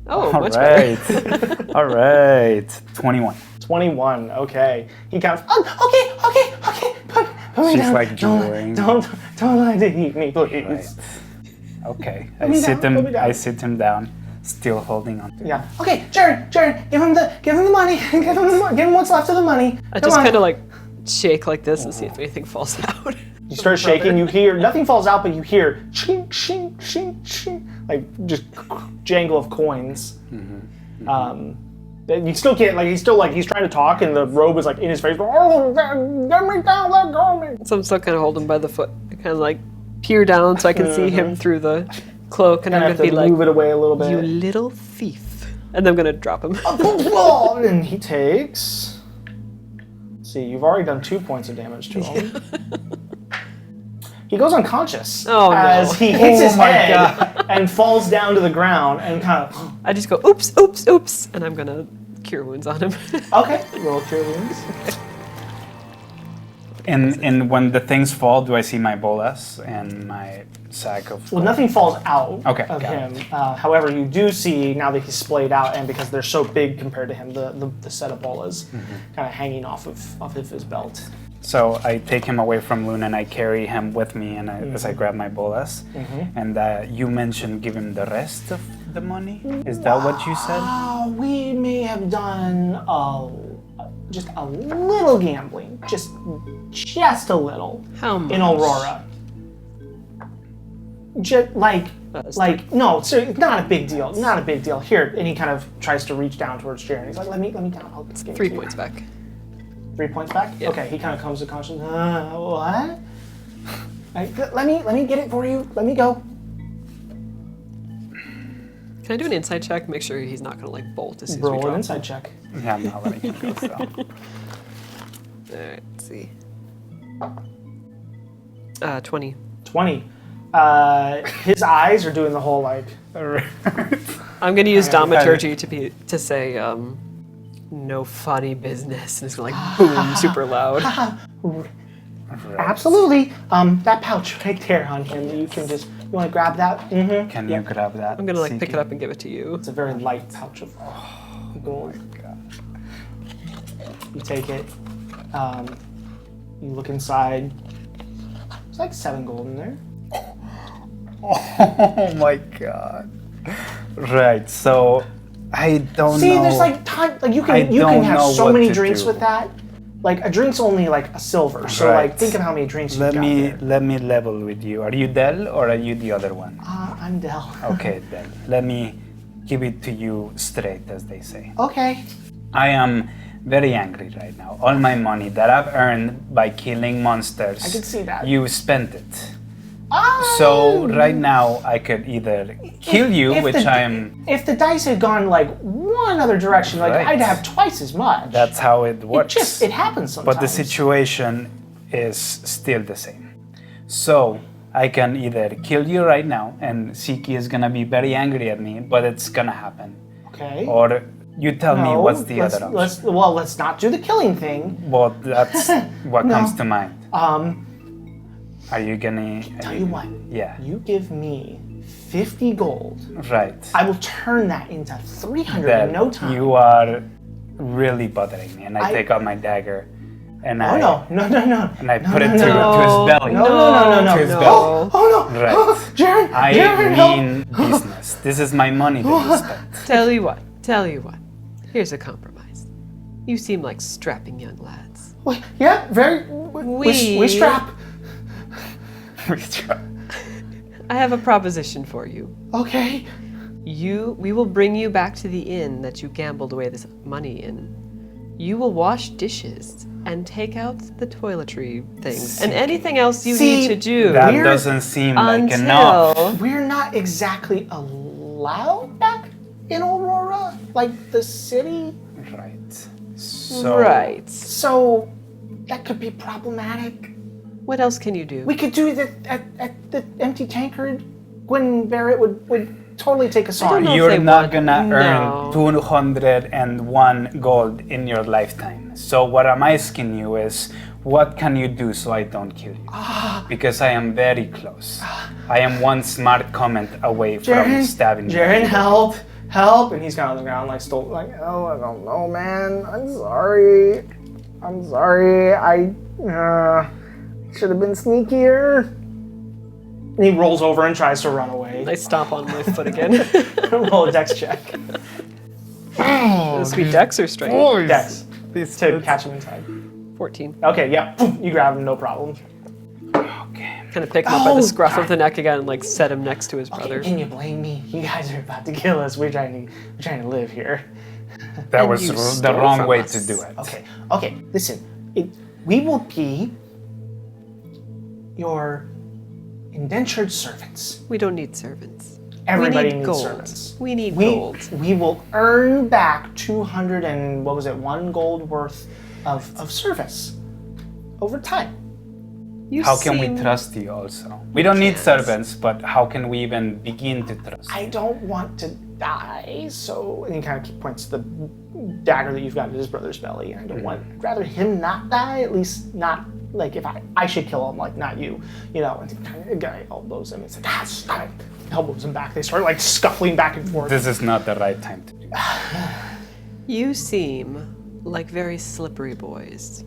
Oh, All much right. better. All right. 21. 21, okay. He kind of, okay. Put me She's down. like drooling. Don't lie to eat me, please. Right. Okay. I sit him down, still holding on. Yeah. Okay, Jared, give him the money. Give him what's left of the money. I just kind of like shake like this and see if anything falls out. You start shaking, you hear, nothing falls out, but you hear ching, ching, ching, ching, like just jangle of coins. You still can't, he's trying to talk and the robe is like in his face. Oh, get me down, let go of me. So I'm still kind of holding him by the foot. I kind of like peer down so I can see him through the cloak, and I'm Have gonna to be like, move it away a little bit. "You little thief!" And I'm gonna drop him. And he takes. Let's see, you've already done 2 points of damage to him. He goes unconscious as he hits his head and falls down to the ground and kind of. I just go, oops, and I'm gonna cure wounds on him. Okay, roll cure wounds. And when the things fall, do I see my bolas and my sack of... Well, nothing falls out of got him. However, you do see, now that he's splayed out, and because they're so big compared to him, the set of bolas kind of hanging off of his belt. So I take him away from Luna and I carry him with me and as I grab my bolas. And you mentioned give him the rest of the money? Is that what you said? We may have done just a little gambling. Just a little. How much? In Aurora. Just no, so not a big deal. Not a big deal. Here, and he kind of tries to reach down towards Jared. He's like, let me count. I'll give it 3 to you. points back. 3 points back? Yeah. Okay, he kind of comes to conscience. What? Let me get it for you. Let me go. Can I do an insight check? Make sure he's not gonna like bolt as soon as we Roll drop an him. inside check. Yeah, I'm not letting him go still. Alright, let's see. 20. 20. His eyes are doing the whole like. I'm gonna use Thaumaturgy to say no funny business, and it's gonna like boom super loud. Absolutely. That pouch right there on him. You can just. You want to grab that? Mm-hmm. Can you grab that? I'm gonna like pick Sikya? it up and give it to you. It's a very light pouch of gold. You take it. You look inside. There's like 7 gold in there. Oh my god. Right. So I don't See, know. there's like time. Like you I can don't have know so what many to drinks do. with that. Like a drink's only like a silver. So Right. like think of how many drinks you've Let got me there. let me level with you. Are you Del or are you the other one? I'm Del. Okay, Del. Let me give it to you straight, as they say. Okay. I am very angry right now. All my money that I've earned by killing monsters, I can see that. you spent it. So right now I could either kill you, If which the- I'm. If the dice had gone like one other direction, like Right. I'd have twice as much. That's how it works. It happens sometimes. But the situation is still the same. So I can either kill you right now, and Sikya is gonna be very angry at me, but it's gonna happen. Okay. Or you tell me what's the other option. Let's not do the killing thing. Well, that's what No. comes to mind. Are you gonna? Tell you what. Yeah. You give me 50 gold. Right. I will turn that into 300 That in no time. you are really bothering me, and I I- take out my dagger, and Oh I no. and I put it no, to no. his belly. No, no, no. To his no. belly. Oh no. Right. Jaren, I Jaren, help. mean business. This is my money that you spent. Tell you what. Here's a compromise. You seem like strapping young lads. Wait, yeah, very. We strap. I have a proposition for you. Okay. We will bring you back to the inn that you gambled away this money in. You will wash dishes and take out the toiletry things and anything else you See, need to do That We're- doesn't seem like enough. until We're not exactly allowed back in Aurora, like the city. Right. So. right. So that could be problematic. What else can you do? We could do that at the empty tankard. Gwen Barrett would totally take us don't on. know. if You're they not want- gonna no. earn 201 gold in your lifetime. So what I'm asking you is, what can you do so I don't kill you? Because I am very close. I am one smart comment away from stabbing you. Jaren, help! And he's kind of on the ground, like still, like, oh, I don't know, man. I'm sorry. I should have been sneakier. And he rolls over and tries to run away. I stomp on my foot again. Roll a dex check. Sweet dex or strength? Dex. To catch him inside. 14. Okay, yeah. You grab him, no problem. Okay. Kind of pick him up by the scruff of the neck again and like set him next to his brother. Can you blame me? You guys are about to kill us. We're trying to live here. That And was you the stole wrong from way us. to do it. Okay. Listen, we will be your indentured servants. We don't need servants. Everybody we need needs gold. servants. We need gold. We will earn back 1 gold worth of service over time. You How can we seem- trust you also? We don't need can't. servants, but how can we even begin to trust I you? don't want to die, so and he kind of points to the dagger that you've got in his brother's belly. I don't want. I'd rather him not die, at least not like if I should kill him, like not you, you know. And kind of guy elbows him. It's like stop it. Elbows him back. They start like scuffling back and forth. This is not the right time to do that. You seem like very slippery boys.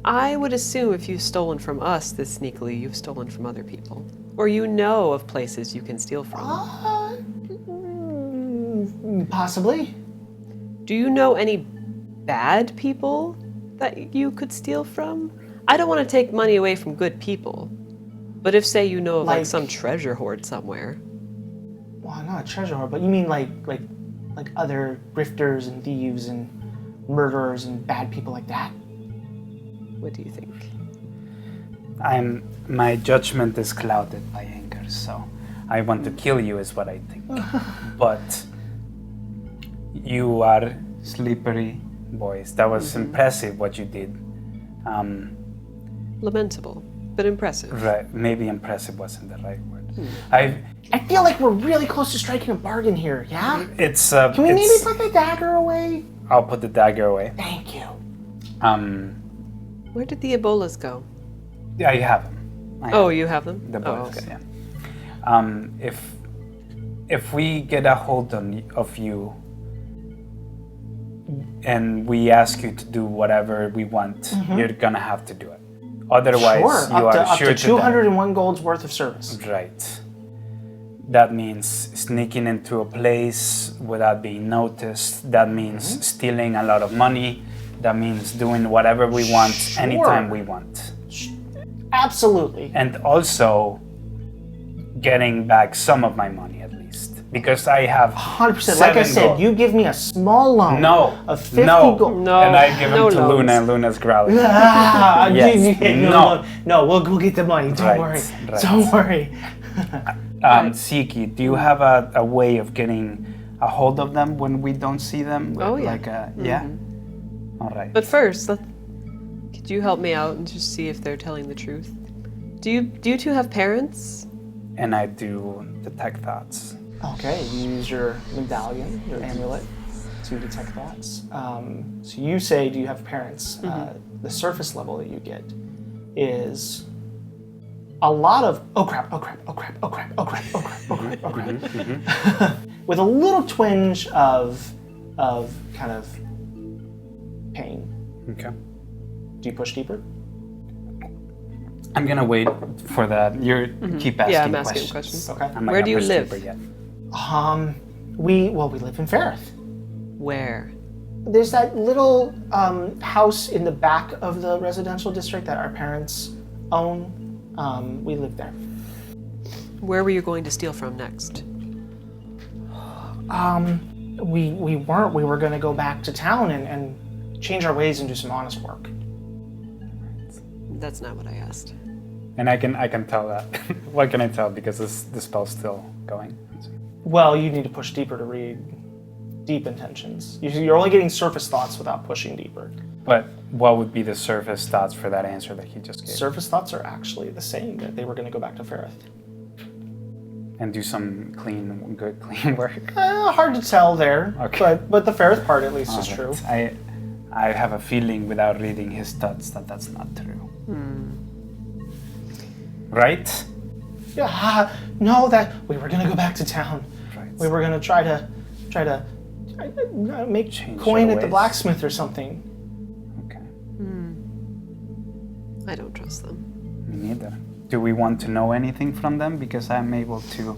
I would assume if you've stolen from us this sneakily, you've stolen from other people. Or you know of places you can steal from. Possibly. Do you know any bad people that you could steal from? I don't want to take money away from good people. But if, say, you know of like Like- some treasure hoard somewhere. Well, not a treasure hoard, but you mean like other grifters and thieves and murderers and bad people like that? What do you think? My judgment is clouded by anger, so I want to kill you is what I think. But you are slippery boys. That was impressive what you did. Lamentable, but impressive. Right, maybe impressive wasn't the right word. I feel like we're really close to striking a bargain here, yeah? It's Can we maybe put the dagger away? I'll put the dagger away. Thank you. Where did the Ebolas go? Yeah, you have them. I Oh, have you have them? the Oh, boys. okay. Yeah. If we get a hold of you and we ask you to do whatever we want, you're gonna have to do it. Otherwise, Sure, you up are to sure to die. 201 gold's worth of service. Right. That means sneaking into a place without being noticed. That means stealing a lot of money. That means doing whatever we want, anytime we want. Absolutely. And also getting back some of my money at least. Because I have 100%. Like I said, gold. you give me a small loan of 50 gold. No. And I give no him to loans. Luna, and Luna's growling. Yes. No. No, we'll get the money. Don't worry. Don't worry. Siki, do you have a way of getting a hold of them when we don't see them? Oh, yeah. Like yeah? All right. But first, could you help me out and just see if they're telling the truth? Do you two have parents? And I do detect thoughts. Okay, you use your medallion, your amulet, to detect thoughts. So you say, do you have parents? The surface level that you get is a lot of oh crap, oh crap, oh crap, oh crap, oh crap, oh crap, oh crap, oh crap. With a little twinge of kind of pain. Okay. Do you push deeper? I'm gonna wait for that. You keep asking I'm asking questions. questions. Okay. I'm not Where gonna do you push live? deeper yet. We live in Ferrith. Where? There's that little house in the back of the residential district that our parents own. We live there. Where were you going to steal from next? We weren't. We were going to go back to town and change our ways and do some honest work. That's not what I asked. And I can tell that. What can I tell? Because the spell's still going. Well, you need to push deeper to read deep intentions. You're only getting surface thoughts without pushing deeper. But what would be the surface thoughts for that answer that he just gave? Surface thoughts are actually the same, that they were going to go back to Ferrith. And do some good clean work. Hard to tell there, Okay. but the Ferrith part at least is Alright. true. I have a feeling without reading his thoughts that that's not true. Right? Yeah, no, that we were going to go back to town. Right. We were going to try to make Change coin our at the ways. blacksmith or something. Okay. I don't trust them. Me neither. Do we want to know anything from them? Because I'm able to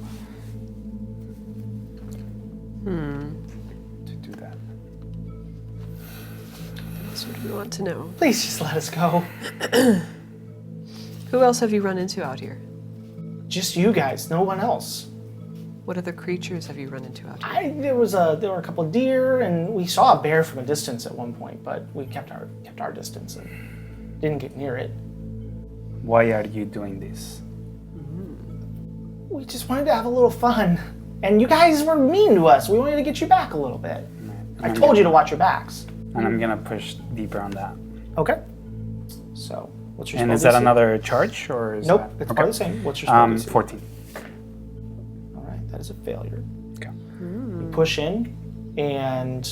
do that. That's what we want to know. Please just let us go. Who else have you run into out here? Just you guys, no one else. What other creatures have you run into out here? There were a couple of deer, and we saw a bear from a distance at one point, but we kept our distance and didn't get near it. Why are you doing this? We just wanted to have a little fun, and you guys were mean to us. We wanted to get you back a little bit. I told you to watch your backs. And I'm gonna push deeper on that. Okay. So, what's your And spell is that DC? another charge or is Nope, that it's part of the same. What's your spell DC? 14. All right, that is a failure. Okay. You push in, and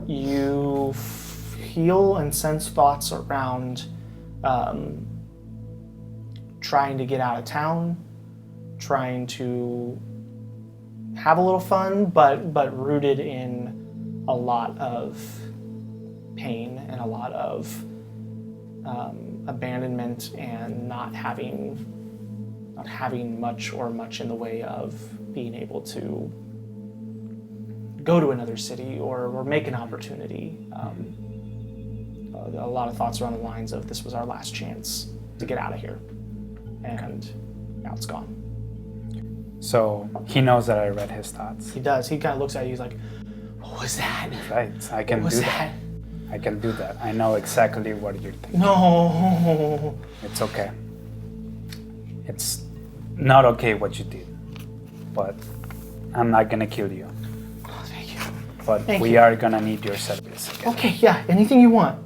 you feel and sense thoughts around trying to get out of town, trying to have a little fun, but rooted in a lot of pain and a lot of abandonment and not having much in the way of being able to go to another city or make an opportunity. A lot of thoughts around the lines of this was our last chance to get out of here, and now it's gone. So he knows that I read his thoughts. He does. He kind of looks at you. He's like, "What was that? Right. I can What was do that? I can do that. I know exactly what you're thinking. No." It's okay. It's not okay what you did. But I'm not gonna kill you. Oh, thank you. But Thank we you. are gonna need your service again. Okay, yeah. Anything you want.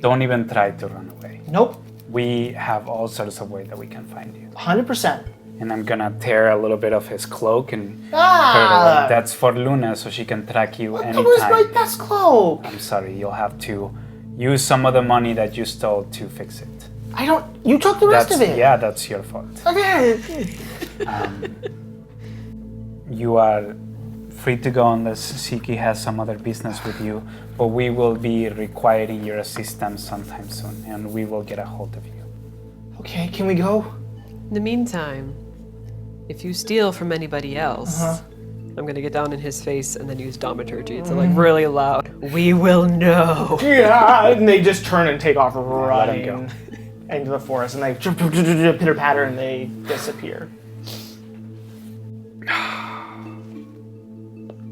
Don't even try to run away. Nope. We have all sorts of ways that we can find you. 100%. And I'm gonna tear a little bit of his cloak and tear it Ah! away. That's for Luna, so she can track you That was my anytime. best cloak. I'm sorry, you'll have to use some of the money that you stole to fix it. I don't. You took the rest of it. Yeah, that's your fault. Okay. You are free to go unless Siki has some other business with you, but we will be requiring your assistance sometime soon, and we will get a hold of you. Okay. Can we go? In the meantime, If you steal from anybody else, I'm gonna get down in his face and then use Thaumaturgy. So like really loud. We will know. Yeah, and they just turn and take off running go. into the forest, and they pitter patter and they disappear.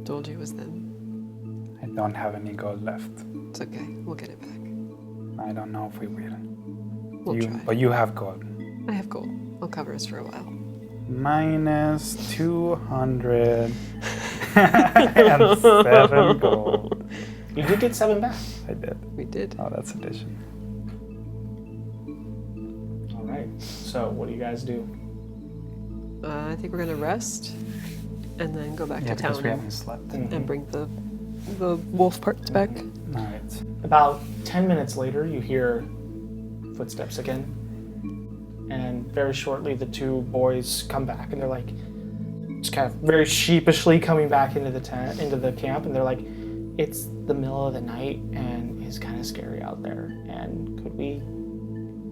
Told you it was them. I don't have any gold left. It's okay. We'll get it back. I don't know if we will. We'll try. But you have gold. I have gold. I'll cover us for a while. Minus 200 and 7 gold. You did get 7 back. I did. We did. Oh, that's addition. All right. So what do you guys do? I think we're gonna rest and then go back Yeah, to because town we haven't slept. and bring the wolf parts back. All right. About 10 minutes later, you hear footsteps again. And very shortly, the 2 boys come back, and they're like, just kind of very sheepishly coming back into the tent, into the camp, and they're like, it's the middle of the night, and it's kind of scary out there. And could we,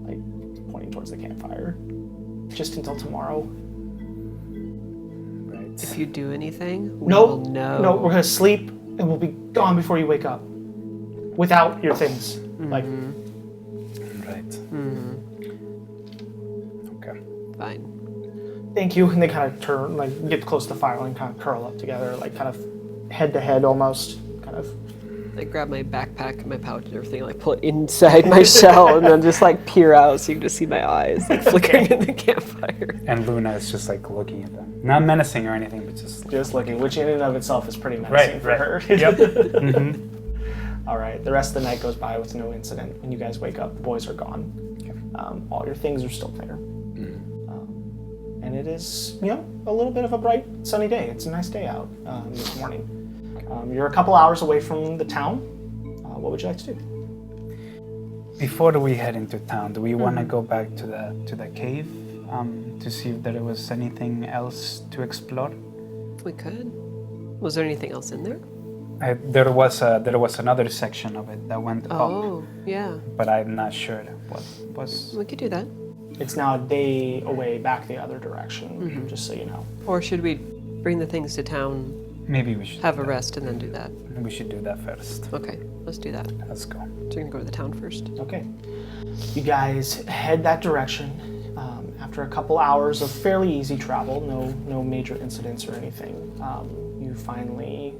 like, pointing towards the campfire, just until tomorrow? Right. If you do anything, we No, will know. no, we're gonna sleep, and we'll be gone before you wake up, without your things. Like, Right. Okay. Fine. thank you. And they kind of turn, like, get close to the fire and kind of curl up together, like, kind of head to head almost, kind of. I grab my backpack and my pouch and everything, like pull it inside my shell, and then just like peer out so you can just see my eyes like flickering in the campfire. And Luna is just like looking at them. Not menacing or anything, but just Looking, which in and of itself is pretty menacing for her. Yep. All right, the rest of the night goes by with no incident. When you guys wake up, the boys are gone. All your things are still there. And it is, a little bit of a bright, sunny day. It's a nice day out this morning. You're a couple hours away from the town. What would you like to do? Before we head into town, do we want to go back to the cave to see if there was anything else to explore? We could. Was there anything else in there? There was another section of it that went up, Oh, yeah. but I'm not sure what was. We could do that. It's now a day away back the other direction, just so you know. Or should we bring the things to town, Maybe we should have do a that. rest, and then do that? We should do that first. Okay, let's do that. So Let's go. you're gonna go to the town first. Okay. You guys head that direction. After a couple hours of fairly easy travel, no major incidents or anything, you finally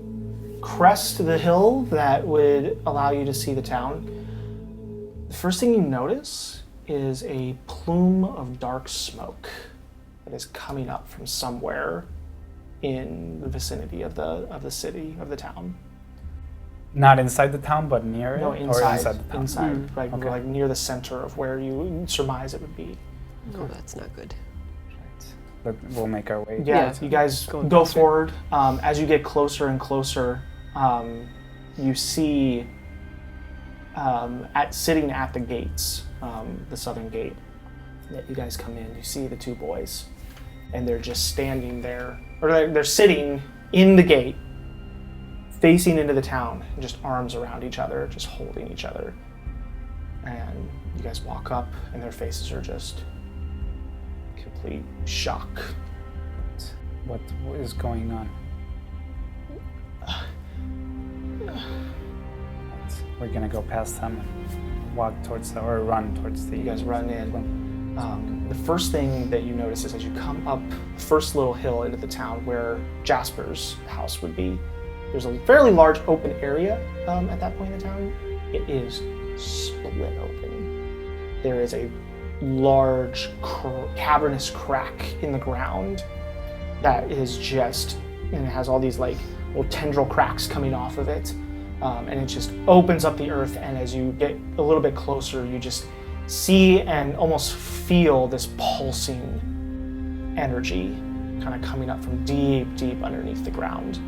crest the hill that would allow you to see the town. The first thing you notice is a plume of dark smoke that is coming up from somewhere in the vicinity of the city, of the town. Not inside the town, but near it? No, Or inside. inside the town? Inside, like, Okay. like near the center of where you surmise it would be. Oh, that's not good. But we'll make our way. Yeah, Yeah. you guys Going go closer. forward. As you get closer and closer, you see sitting at the gates, the southern gate that you guys come in, you see the 2 boys, and they're just standing there, or they're sitting in the gate, facing into the town, and just arms around each other, just holding each other. And you guys walk up, and their faces are just complete shock. What is going on? We're gonna go past them and walk towards or run towards the. You guys run in. The first thing that you notice is as you come up the first little hill into the town where Jasper's house would be, there's a fairly large open area at that point in the town. It is split open. There is a large cavernous crack in the ground that is just, and it has all these like little tendril cracks coming off of it. And it just opens up the earth, and as you get a little bit closer, you just see and almost feel this pulsing energy kind of coming up from deep, deep underneath the ground.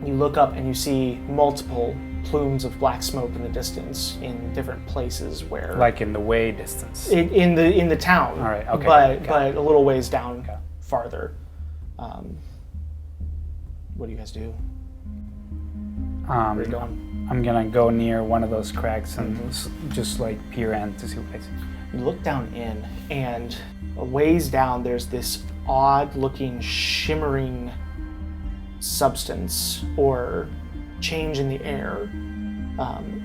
You look up and you see multiple plumes of black smoke in the distance in different places where... Like in the way distance. In the town. All right, okay. But a little ways down farther. What do you guys do? Where are you going? I'm gonna go near one of those cracks and just like peer in to see what I see. You look down in, and a ways down, there's this odd-looking, shimmering substance or change in the air.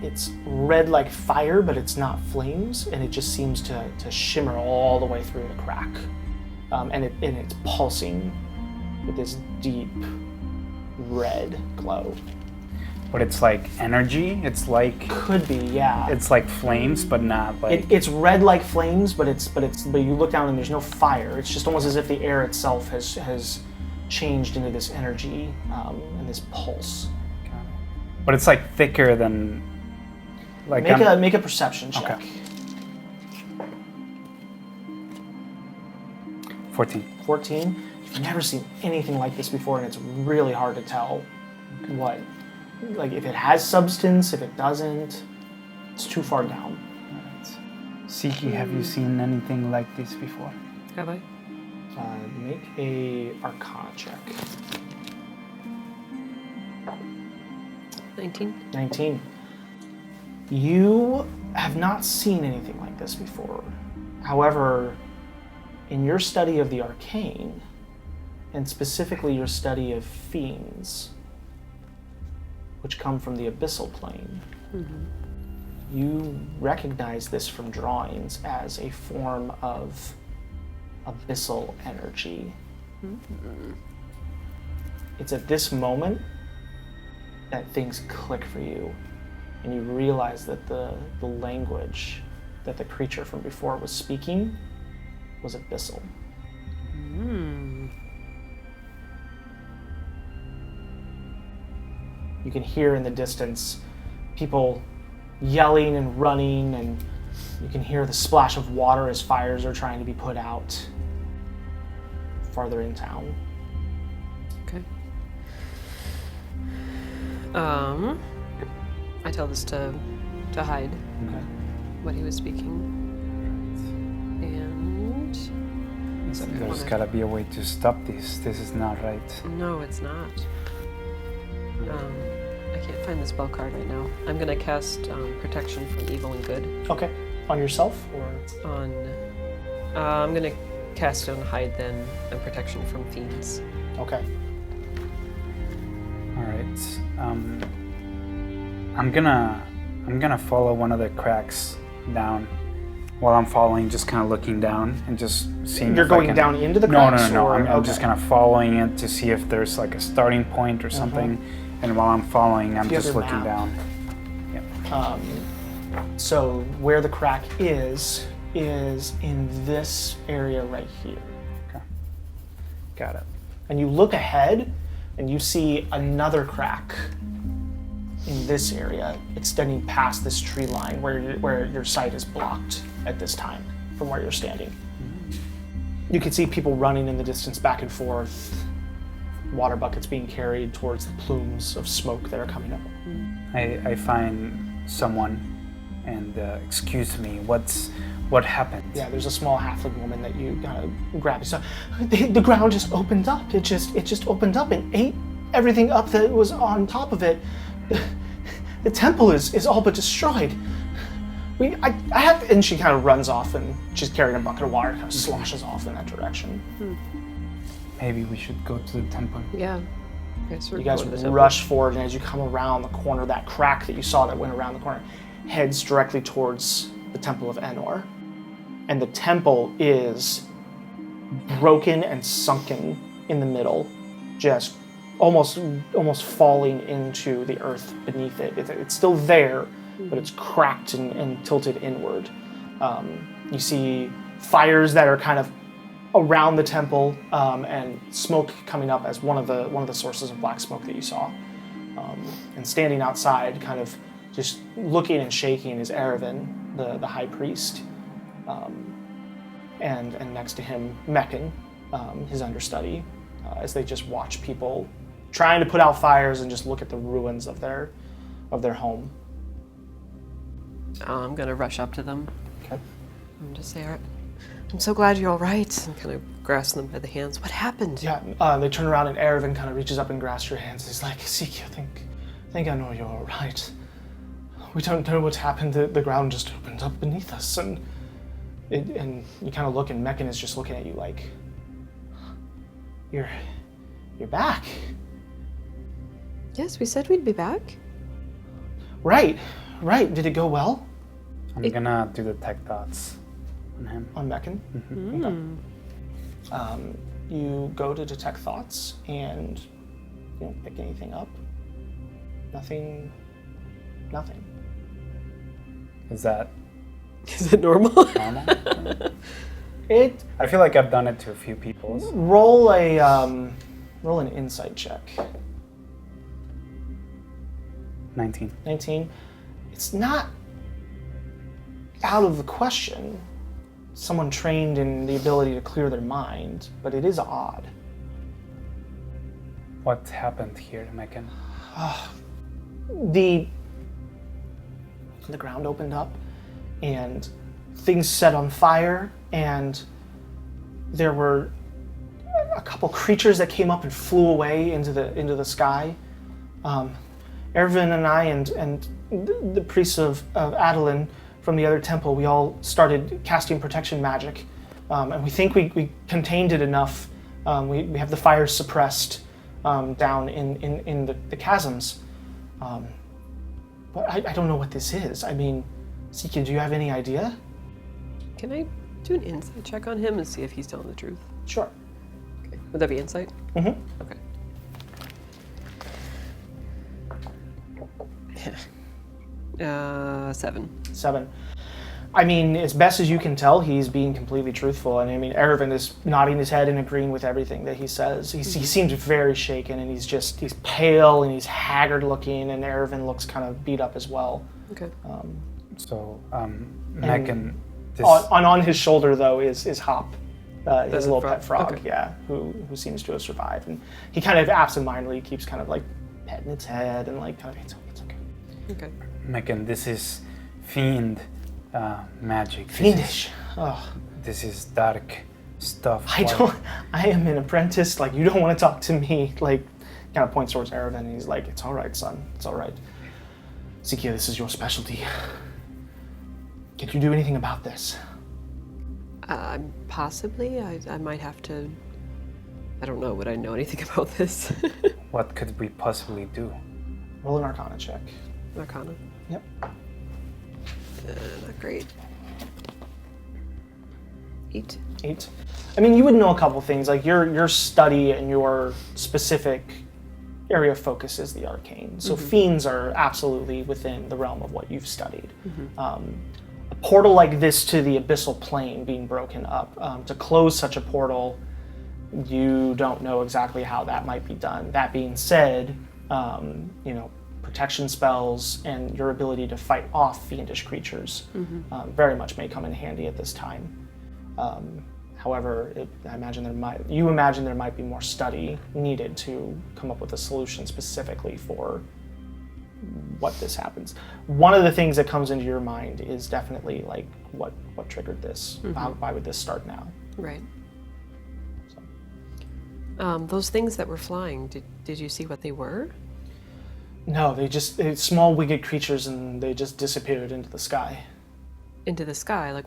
It's red like fire, but it's not flames, and it just seems to shimmer all the way through the crack. And it's pulsing with this deep red glow. But it's like energy. It's like Could be, yeah. it's like flames, but not like. It's red like flames, but you look down and there's no fire. It's just almost as if the air itself has changed into this energy and this pulse. But it's like thicker than. Like Make a perception check. Okay. 14. 14. You've never seen anything like this before, and it's really hard to tell what, like if it has substance, if it doesn't. It's too far down. Sikya, have you seen anything like this before? Have I? Make a Arcana check. 19. 19. You have not seen anything like this before. However, in your study of the arcane, and specifically your study of fiends, which come from the abyssal plane, you recognize this from drawings as a form of abyssal energy. It's at this moment that things click for you, and you realize that the language that the creature from before was speaking was abyssal. You can hear in the distance people yelling and running, and you can hear the splash of water as fires are trying to be put out farther in town. Okay. I tell this to hide Okay. what he was speaking. And There's gotta be a way to stop this. This is not right. no, it's not. I can't find the spell card right now. I'm gonna cast protection from evil and good Okay. On yourself, or on. I'm gonna cast it on hide then, and protection from fiends. okay. All right. I'm gonna follow one of the cracks down. While I'm following, just kind of looking down and just seeing. You're if I going can- down into the No, cracks? no. Or, I'm just kind of following it to see if there's like a starting point or something. And while I'm following, I'm Do you have just your looking map? down. So where the crack is in this area right here. Okay. Got it. And you look ahead and you see another crack in this area, extending past this tree line where your sight is blocked at this time from where you're standing. You can see people running in the distance back and forth, water buckets being carried towards the plumes of smoke that are coming up. I find someone and excuse me, what happened? Yeah, there's a small halfling woman that you kind of grab. So the ground just opened up. It just opened up and ate everything up that was on top of it. The temple is all but destroyed. I have, and she kind of runs off, and she's carrying a bucket of water, kind of sloshes off in that direction. Maybe we should go to the temple. Yeah. Okay, so You guys rush forward, and as you come around the corner, that crack that you saw that went around the corner heads directly towards the Temple of Enor. And the temple is broken and sunken in the middle, just almost falling into the earth beneath it. It's still there, but it's cracked and tilted inward. You see fires that are kind of around the temple, and smoke coming up as one of the sources of black smoke that you saw. And standing outside, kind of just looking and shaking, is Erevan, the high priest, and next to him Meccan, his understudy, as they just watch people trying to put out fires and just look at the ruins of their home. I'm gonna rush up to them Okay. and just say, I'm so glad you're all right, and kind of grasp them by the hands. What happened? Yeah, they turn around and Erevan kind of reaches up and grasps your hands. He's like, Sikya, I think I know you're all right. We don't know what's happened. The ground just opened up beneath us, and And you kind of look, and Meccan is just looking at you like, you're back. Yes, we said we'd be back. Right. Did it go well? I'm gonna do the tech thoughts on him. On Meccan? Okay. You go to detect thoughts, and you don't pick anything up. Nothing. Is that Is it normal? normal? It I feel like I've done it to a few people. roll an insight check. 19. 19. It's not out of the question. Someone trained in the ability to clear their mind, but it is odd. What happened here, Meccan? The ground opened up, and things set on fire, and there were a couple creatures that came up and flew away into the sky. Ervin and I and the priests of Adalin from the other temple, we all started casting protection magic, and we think we contained it enough. We have the fire suppressed down in the chasms. But I don't know what this is. I mean, Sikya, do you have any idea? Can I do an insight check on him and see if he's telling the truth? Sure. Okay. Would that be insight? Mm-hmm. Okay. Yeah. 7. 7. I mean, as best as you can tell, he's being completely truthful. And I mean, Ervin is nodding his head and agreeing with everything that he says. He seems very shaken, and he's pale and he's haggard looking, and Ervin looks kind of beat up as well. Okay. Meccan, this... On his shoulder, though, is Hop, his little frog? pet frog, Okay. yeah, who seems to have survived. And he kind of absentmindedly keeps kind of like petting its head and like kind of, it's okay. Okay. Meccan, this is fiend magic. Fiendish. This is dark stuff. I am an apprentice, like, you don't want to talk to me, like, kind of points towards Ervin, and he's like, it's all right, son, it's all right. Sikya, this is your specialty. Can you do anything about this? Possibly. I might have to... I don't know. Would I know anything about this? What could we possibly do? Roll an Arcana check. Arcana? Yep. Not great. 8. 8. I mean, you would know a couple things, like your study and your specific area of focus is the arcane. So fiends are absolutely within the realm of what you've studied. A portal like this to the abyssal plane being broken up, to close such a portal, you don't know exactly how that might be done. That being said, protection spells and your ability to fight off fiendish creatures very much may come in handy at this time. However, I imagine there might be more study needed to come up with a solution specifically for what this happens. One of the things that comes into your mind is definitely like what triggered this. Why would this start now? Right. Those things that were flying, did you see what they were? No, they're small winged creatures, and they just disappeared into the sky. Into the sky?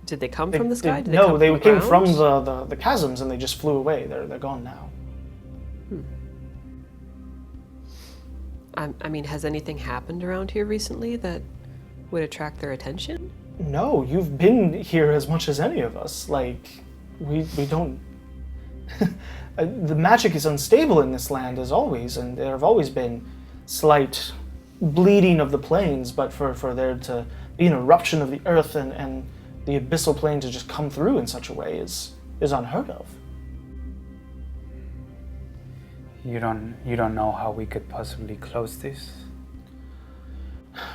Did they come from the sky? Did No, they came from ground? the chasms, and they just flew away. They're gone now. I mean, has anything happened around here recently that would attract their attention? No, you've been here as much as any of us. Like, we don't... The magic is unstable in this land, as always, and there have always been slight bleeding of the plains, but for there to be an eruption of the earth and the abyssal plane to just come through in such a way is unheard of. You don't know how we could possibly close this?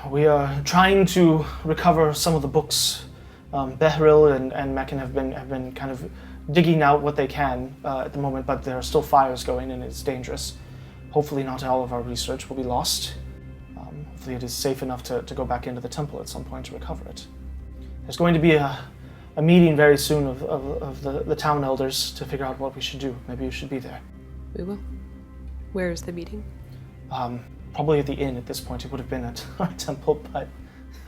We are trying to recover some of the books. Behril and Meccan have been kind of digging out what they can at the moment, but there are still fires going and it's dangerous. Hopefully not all of our research will be lost. Hopefully it is safe enough to go back into the temple at some point to recover it. There's going to be a meeting very soon of the town elders to figure out what we should do. Maybe you should be there. We will. Where is the meeting? Probably at the inn at this point. It would have been at our temple, but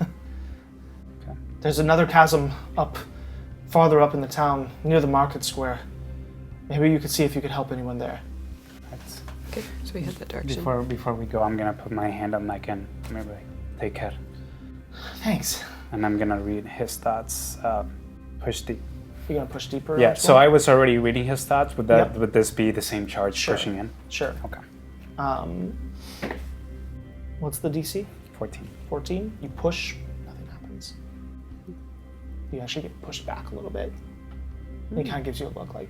Okay. there's another chasm up farther up in the town, near the market square. Maybe you could see if you could help anyone there. That's, Okay, so we head that direction. before we go, I'm gonna put my hand on Mike and maybe like, take care. Thanks. And I'm gonna read his thoughts. Push deep. You're gonna push deeper? Yeah. into So one? I was already reading his thoughts. Would that Yep. would this be the same charge Sure. pushing in? Sure. Okay. What's the DC? 14. 14. You push, nothing happens. You actually get pushed back a little bit. And he kind of gives you a look like,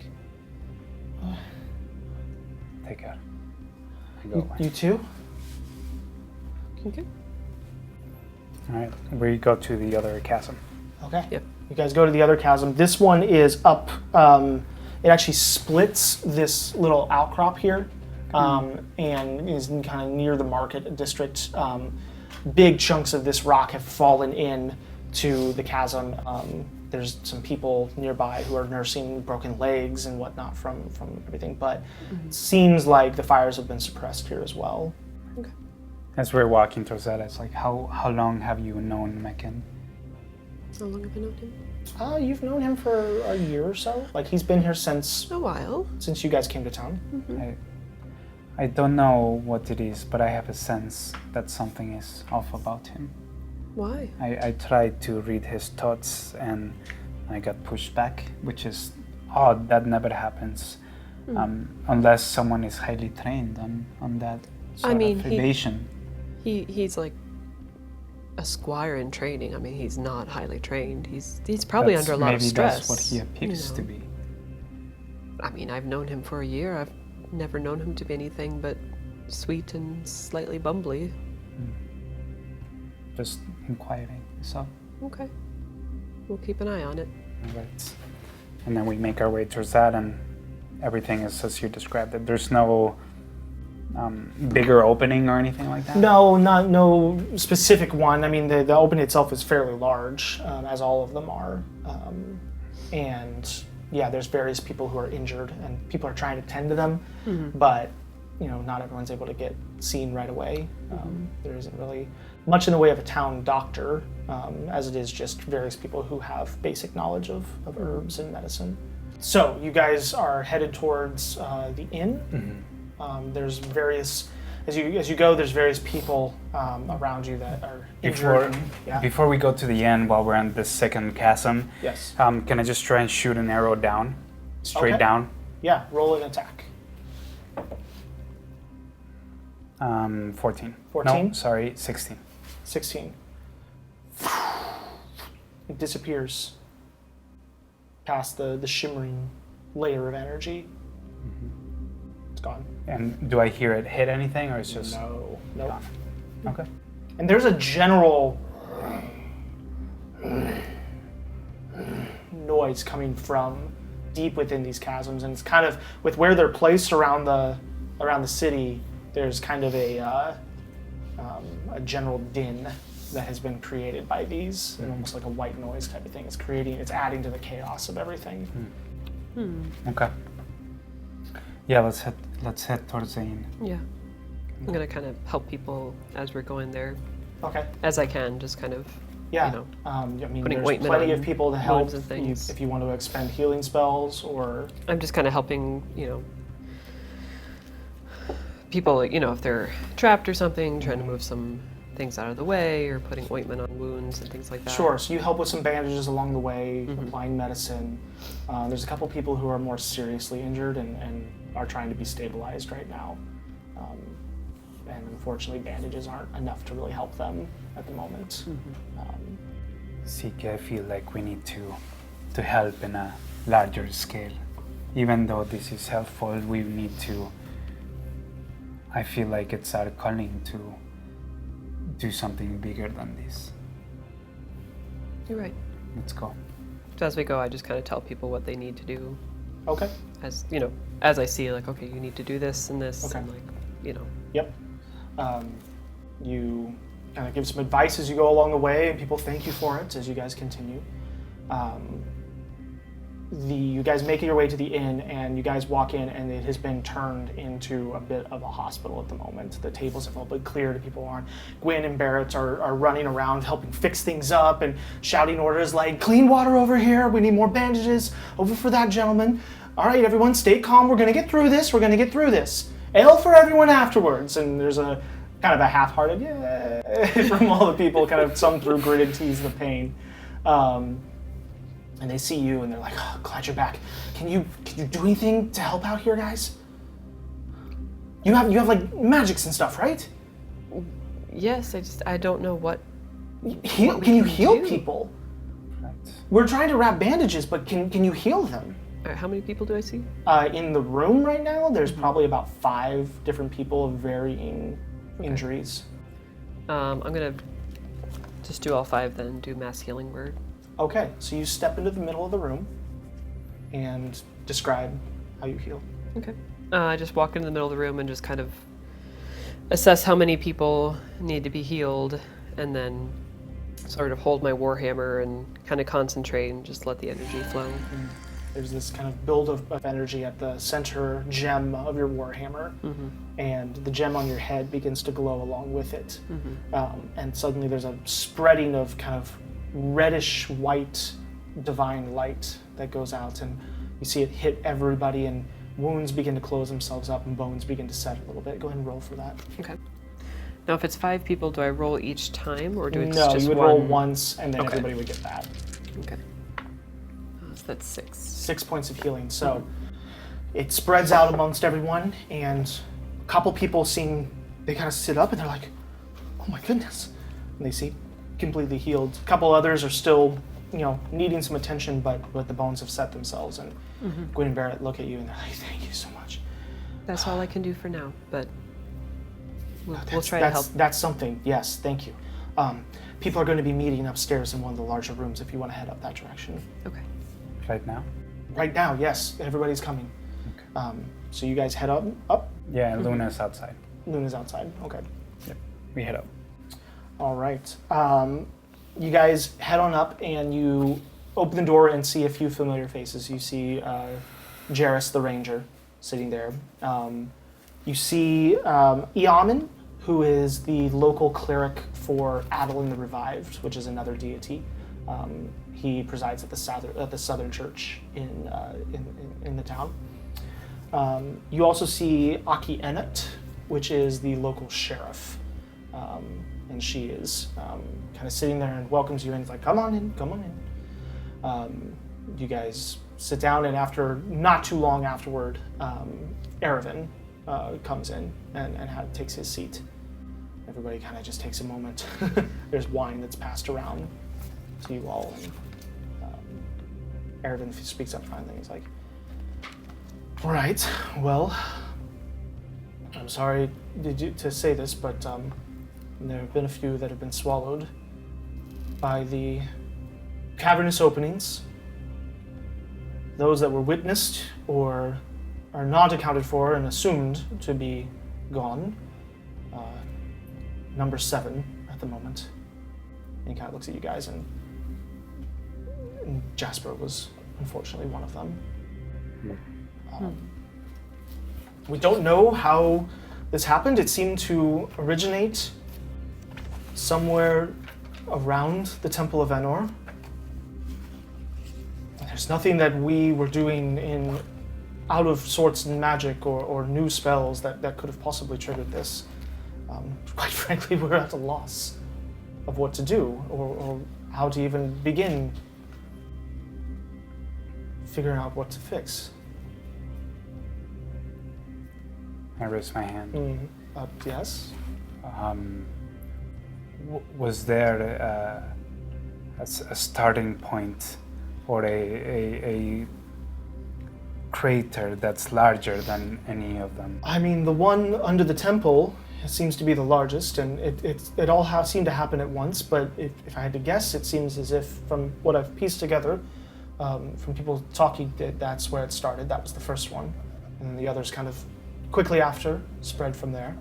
Take care. I go away. you too? Okay. All right. We go to the other chasm. Okay. Yep. You guys go to the other chasm. This one is up. It actually splits this little outcrop here, and is kind of near the market district. Big chunks of this rock have fallen in to the chasm. There's some people nearby who are nursing broken legs and whatnot from everything, but it seems like the fires have been suppressed here as well. Okay. As we're walking towards that, it's like, how long have you known Mekin? How long have I known him? You've known him for a year or so. Like he's been here since A while. you guys came to town. I don't know what it is, but I have a sense that something is off about him. Why? I tried to read his thoughts and I got pushed back, which is odd. That never happens unless someone is highly trained on that sort of evasion. He's like a squire in training. I mean, he's not highly trained. He's probably under a lot of stress. Maybe that's what he appears to be. I mean, I've known him for a year. I've never known him to be anything but sweet and slightly bumbly. Just inquiring. So, Okay. We'll keep an eye on it. right. And then we make our way towards that, and everything is as you described it. There's no bigger opening or anything like that? No specific one. I mean, the opening itself is fairly large, as all of them are. And yeah, there's various people who are injured, and people are trying to tend to them, but not everyone's able to get seen right away. There isn't really much in the way of a town doctor, as it is just various people who have basic knowledge of herbs and medicine. So you guys are headed towards the inn. There's various, as you go, there's various people around you that are injured. Before we go to the end, while we're on the second chasm, Yes. can I just try and shoot an arrow down, straight Okay. down? Yeah, roll an attack. 14. 14? No, sorry, 16. 16. It disappears past the shimmering layer of energy. It's gone. And do I hear it hit anything, or it's just No. Nope. gone? Okay. And there's a general noise coming from deep within these chasms, and it's kind of with where they're placed around the city. There's kind of a general din that has been created by these, and almost like a white noise type of thing. It's adding to the chaos of everything. Okay. Yeah, let's head towards the inn. Yeah. I'm gonna kind of help people as we're going there, Okay. as I can, just kind of, Yeah. I mean, putting there's ointment plenty on of people to help wounds and things. if you want to expend healing spells or. I'm just kind of helping, people, if they're trapped or something, trying to move some things out of the way, or putting ointment on wounds and things like that. Sure. So you help with some bandages along the way, applying medicine. There's a couple people who are more seriously injured and are trying to be stabilized right now. And unfortunately, bandages aren't enough to really help them at the moment. Sikya, I feel like we need to help in a larger scale. Even though this is helpful, we need to. I feel like it's our calling to do something bigger than this. You're right. Let's go. So as we go, I just kind of tell people what they need to do. Okay. As as I see, like, okay, you need to do this and this, Okay. and like, Yep. You kind of give some advice as you go along the way, and people thank you for it as you guys continue. you guys make your way to the inn, and you guys walk in, and it has been turned into a bit of a hospital at the moment. The tables have all been cleared, people aren't. Gwyn and Barrett are running around helping fix things up and shouting orders like, clean water over here, we need more bandages, over for that gentleman. All right, everyone, stay calm, we're gonna get through this, Ale for everyone afterwards. And there's a kind of a half-hearted yay from all the people, kind of some through gritted teeth the pain. And they see you, and they're like, oh, glad you're back. Can you do anything to help out here, guys? You have like magics and stuff, right? Yes, I don't know what. Can you heal people? Right. We're trying to wrap bandages, but can you heal them? How many people do I see? In the room right now, there's probably about 5 different people of varying injuries. I'm gonna just do all 5 then. Do mass healing word. Okay, so you step into the middle of the room and describe how you heal. Okay. I just walk into the middle of the room and just kind of assess how many people need to be healed, and then sort of hold my warhammer and kind of concentrate and just let the energy flow. There's this kind of build of energy at the center gem of your warhammer, and the gem on your head begins to glow along with it. And suddenly there's a spreading of kind of reddish white divine light that goes out, and you see it hit everybody, and wounds begin to close themselves up and bones begin to set a little bit. Go ahead and roll for that. Okay. Now, if it's 5 people, do I roll each time, or do it's No, just you would one? roll once, and then Okay. everybody would get that. Okay. So that's 6. 6 points of healing. So it spreads out amongst everyone, and a couple people they kind of sit up, and they're like, oh my goodness. And they see completely healed. A couple others are still, needing some attention, but the bones have set themselves. And Gwyn and Barrett look at you, and they're like, thank you so much. That's all I can do for now, but we'll try to help. That's something, yes, thank you. People are going to be meeting upstairs in one of the larger rooms if you want to head up that direction. Okay. Right now? Right now, yes, everybody's coming. Okay. So you guys head up? Yeah, Luna's outside. Luna's outside, okay. Yep. We head up. All right. You guys head on up, and you open the door and see a few familiar faces. You see Jarrus the Ranger sitting there. You see Eamin, who is the local cleric for Adel the Revived, which is another deity. He presides at the Southern Church in the town. You also see Aki Enut, which is the local sheriff. And she is kind of sitting there and welcomes you in. It's like, come on in. You guys sit down, and after not too long afterward, Aravan comes in and takes his seat. Everybody kind of just takes a moment. There's wine that's passed around to you all. And Aravan speaks up finally. He's like, all right, well, I'm sorry to say this, but there have been a few that have been swallowed by the cavernous openings. Those that were witnessed or are not accounted for and assumed to be gone. Number 7 at the moment. And he kind of looks at you guys, and Jasper was unfortunately one of them. We don't know how this happened. It seemed to originate somewhere around the Temple of Enor. There's nothing that we were doing in out of sorts magic or new spells that could have possibly triggered this. Quite frankly, we're at a loss of what to do or how to even begin figuring out what to fix. I raise my hand. Yes? Was there a starting point or a crater that's larger than any of them? I mean, the one under the temple seems to be the largest, and it all seemed to happen at once, but if I had to guess, it seems as if, from what I've pieced together, from people talking, that's where it started. That was the first one. And then the others kind of quickly after spread from there.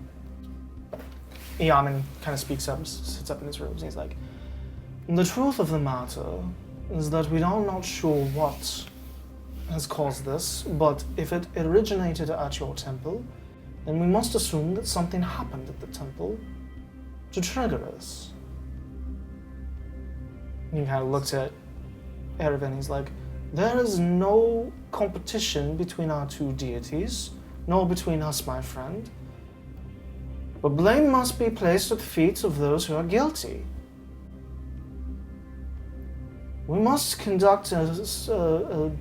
Eamin kind of speaks up, sits up in his robes, and he's like, the truth of the matter is that we are not sure what has caused this, but if it originated at your temple, then we must assume that something happened at the temple to trigger this. He kind of looks at Erevan. He's like, there is no competition between our two deities, nor between us, my friend. But blame must be placed at the feet of those who are guilty. We must conduct a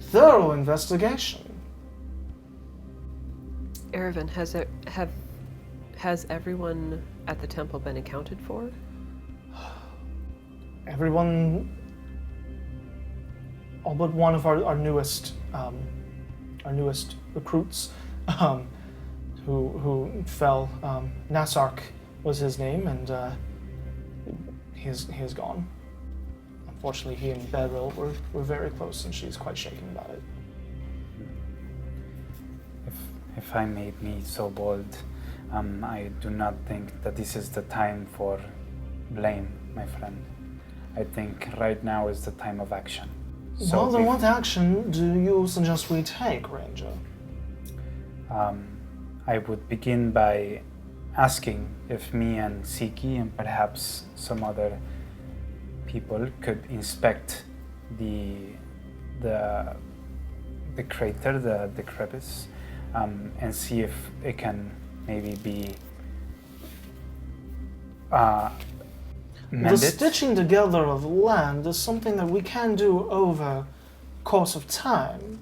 thorough investigation. Erevan, has everyone at the temple been accounted for? Everyone, all but one of our newest recruits, who fell. Nasark was his name, and he is gone. Unfortunately, he and Beryl were very close, and she's quite shaken about it. If I may be so bold, I do not think that this is the time for blame, my friend. I think right now is the time of action. Well, then what action do you suggest we take, Ranger? I would begin by asking if me and Sikya and perhaps some other people could inspect the crater, the crevice, and see if it can maybe be mended. The stitching together of land is something that we can do over course of time,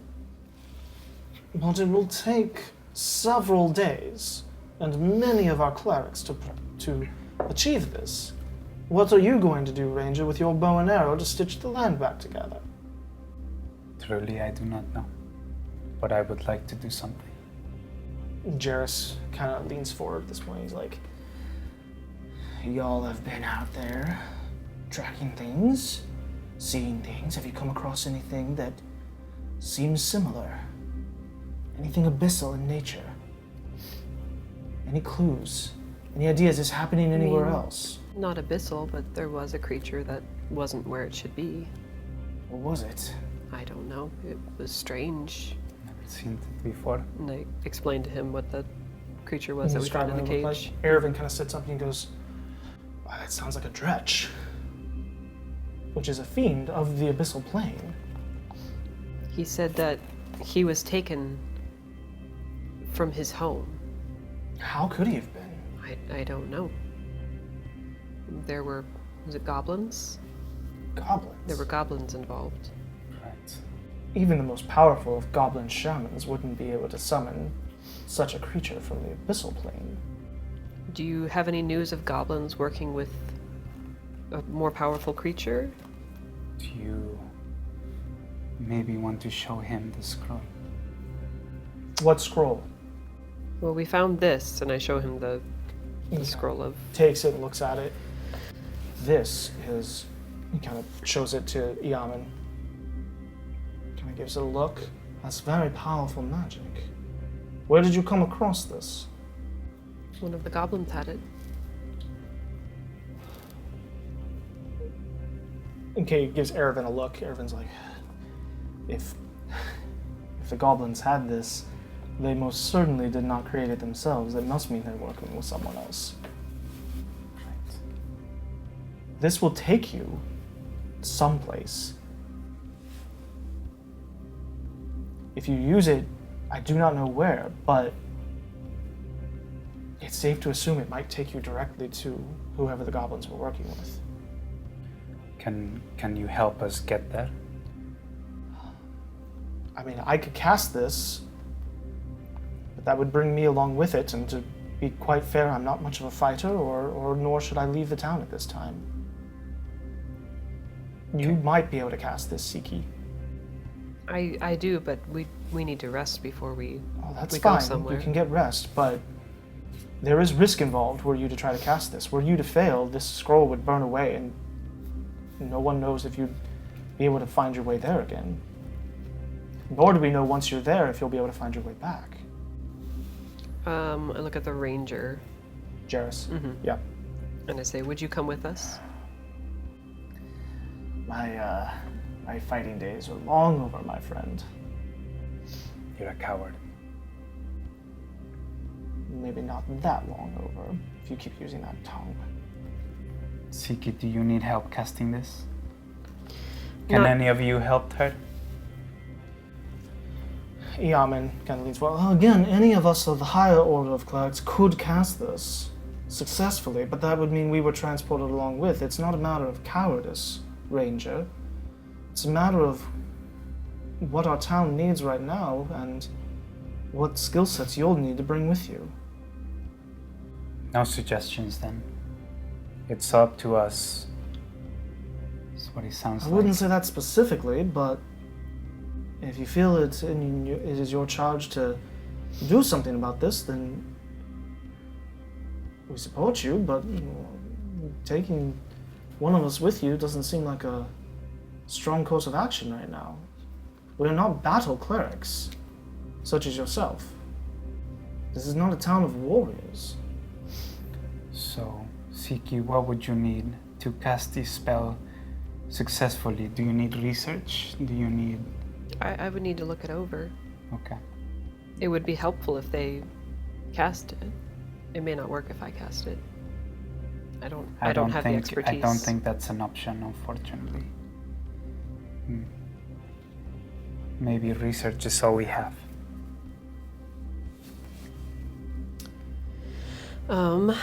but it will take several days and many of our clerics to achieve this. What are you going to do, Ranger, with your bow and arrow to stitch the land back together? Truly, I do not know, but I would like to do something. Jarrus kind of leans forward at this point. He's like, y'all have been out there tracking things, seeing things. Have you come across anything that seems similar? Anything abyssal in nature? Any clues? Any ideas is happening anywhere else? Not abyssal, but there was a creature that wasn't where it should be. What was it? I don't know. It was strange. Never seen it before. And I explained to him what the creature was that we found in the cage. Like? Erevan kind of sits up and he goes, wow, that sounds like a dretch, which is a fiend of the abyssal plane. He said that he was taken from his home. How could he have been? I don't know. Was it goblins? Goblins? There were goblins involved. Right. Even the most powerful of goblin shamans wouldn't be able to summon such a creature from the abyssal plane. Do you have any news of goblins working with a more powerful creature? Do you maybe want to show him the scroll? What scroll? Well, we found this, and I show him the He scroll of... takes it and looks at it. This is, he kind of shows it to Yaman. Kind of gives it a look. That's very powerful magic. Where did you come across this? One of the goblins had it. Okay, gives Erevan a look. Erevan's like, if the goblins had this, they most certainly did not create it themselves. That must mean they're working with someone else. Right. This will take you someplace. If you use it, I do not know where, but it's safe to assume it might take you directly to whoever the goblins were working with. Can you help us get there? I mean, I could cast this, but that would bring me along with it, and to be quite fair, I'm not much of a fighter, or nor should I leave the town at this time. You might be able to cast this, Sikya. I do, but we need to rest before we That's we go fine. somewhere. You can get rest, but there is risk involved were you to try to cast this. Were you to fail, this scroll would burn away, and no one knows if you'd be able to find your way there again. Nor do we know once you're there if you'll be able to find your way back. I look at the ranger, Jarrus. Mm-hmm. Yeah. and I say, would you come with us? My fighting days are long over, my friend. You're a coward. Maybe not that long over, if you keep using that tongue. Sikya, do you need help casting this? Can Not- any of you help her? Yaman kind of leans forward. Well, again, any of us of the higher order of clerics could cast this successfully, but that would mean we were transported along with. It's not a matter of cowardice, Ranger. It's a matter of what our town needs right now and what skill sets you'll need to bring with you. No suggestions then. It's up to us. That's what it sounds I like. wouldn't say that specifically, but if you feel it is your charge to do something about this, then we support you, but taking one of us with you doesn't seem like a strong course of action right now. We're not battle clerics, such as yourself. This is not a town of warriors. So, Sikya, what would you need to cast this spell successfully? Do you need research? Do you need... I would need to look it over. Okay. It would be helpful if they cast it. It may not work if I cast it. I don't have the expertise. I don't think that's an option, unfortunately. Maybe research is all we have. I'll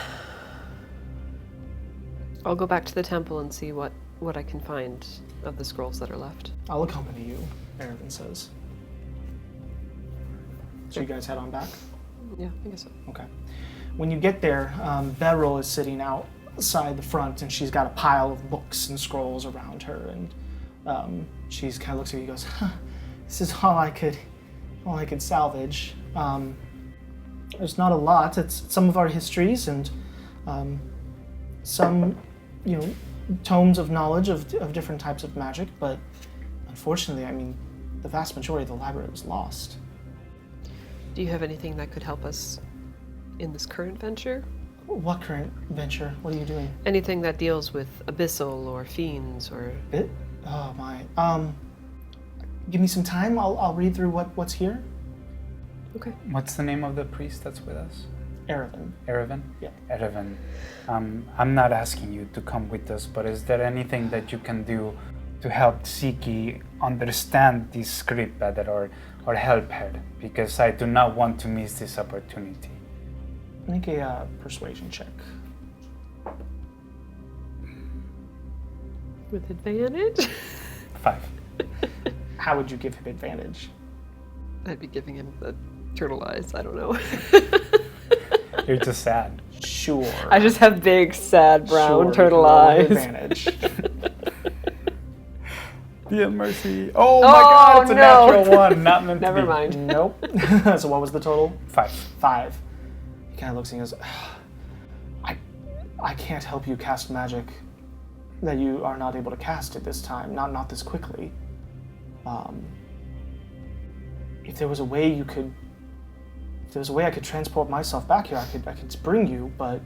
go back to the temple and see what I can find of the scrolls that are left. I'll accompany you, Erevin says. So you guys head on back? Yeah, I guess so. Okay. When you get there, Beryl is sitting outside the front, and she's got a pile of books and scrolls around her, and she's kind of looks at you and goes, huh, "This is all I could salvage. There's not a lot. It's some of our histories and some, tomes of knowledge of different types of magic, but unfortunately, I mean, the vast majority of the library was lost." Do you have anything that could help us in this current venture? What current venture? What are you doing? Anything that deals with abyssal or fiends or... Oh my. Give me some time. I'll read through what's here. Okay. What's the name of the priest that's with us? Erevin. Erevin? Yeah. Erevin. I'm not asking you to come with us, but is there anything that you can do to help Sikya understand this script better or help her? Because I do not want to miss this opportunity. Make a persuasion check. With advantage? 5. How would you give him advantage? I'd be giving him the turtle eyes. I don't know. You're just sad. Sure. I just have big, sad, brown Sure, turtle roll eyes. Advantage. Be a mercy. Oh my god, it's a no. natural 1, not meant to Never be. mind. Nope. So what was the total? 5. 5. He kind of looks and goes, I can't help you cast magic that you are not able to cast at this time, not this quickly. If there was a way I could transport myself back here, I could bring you, but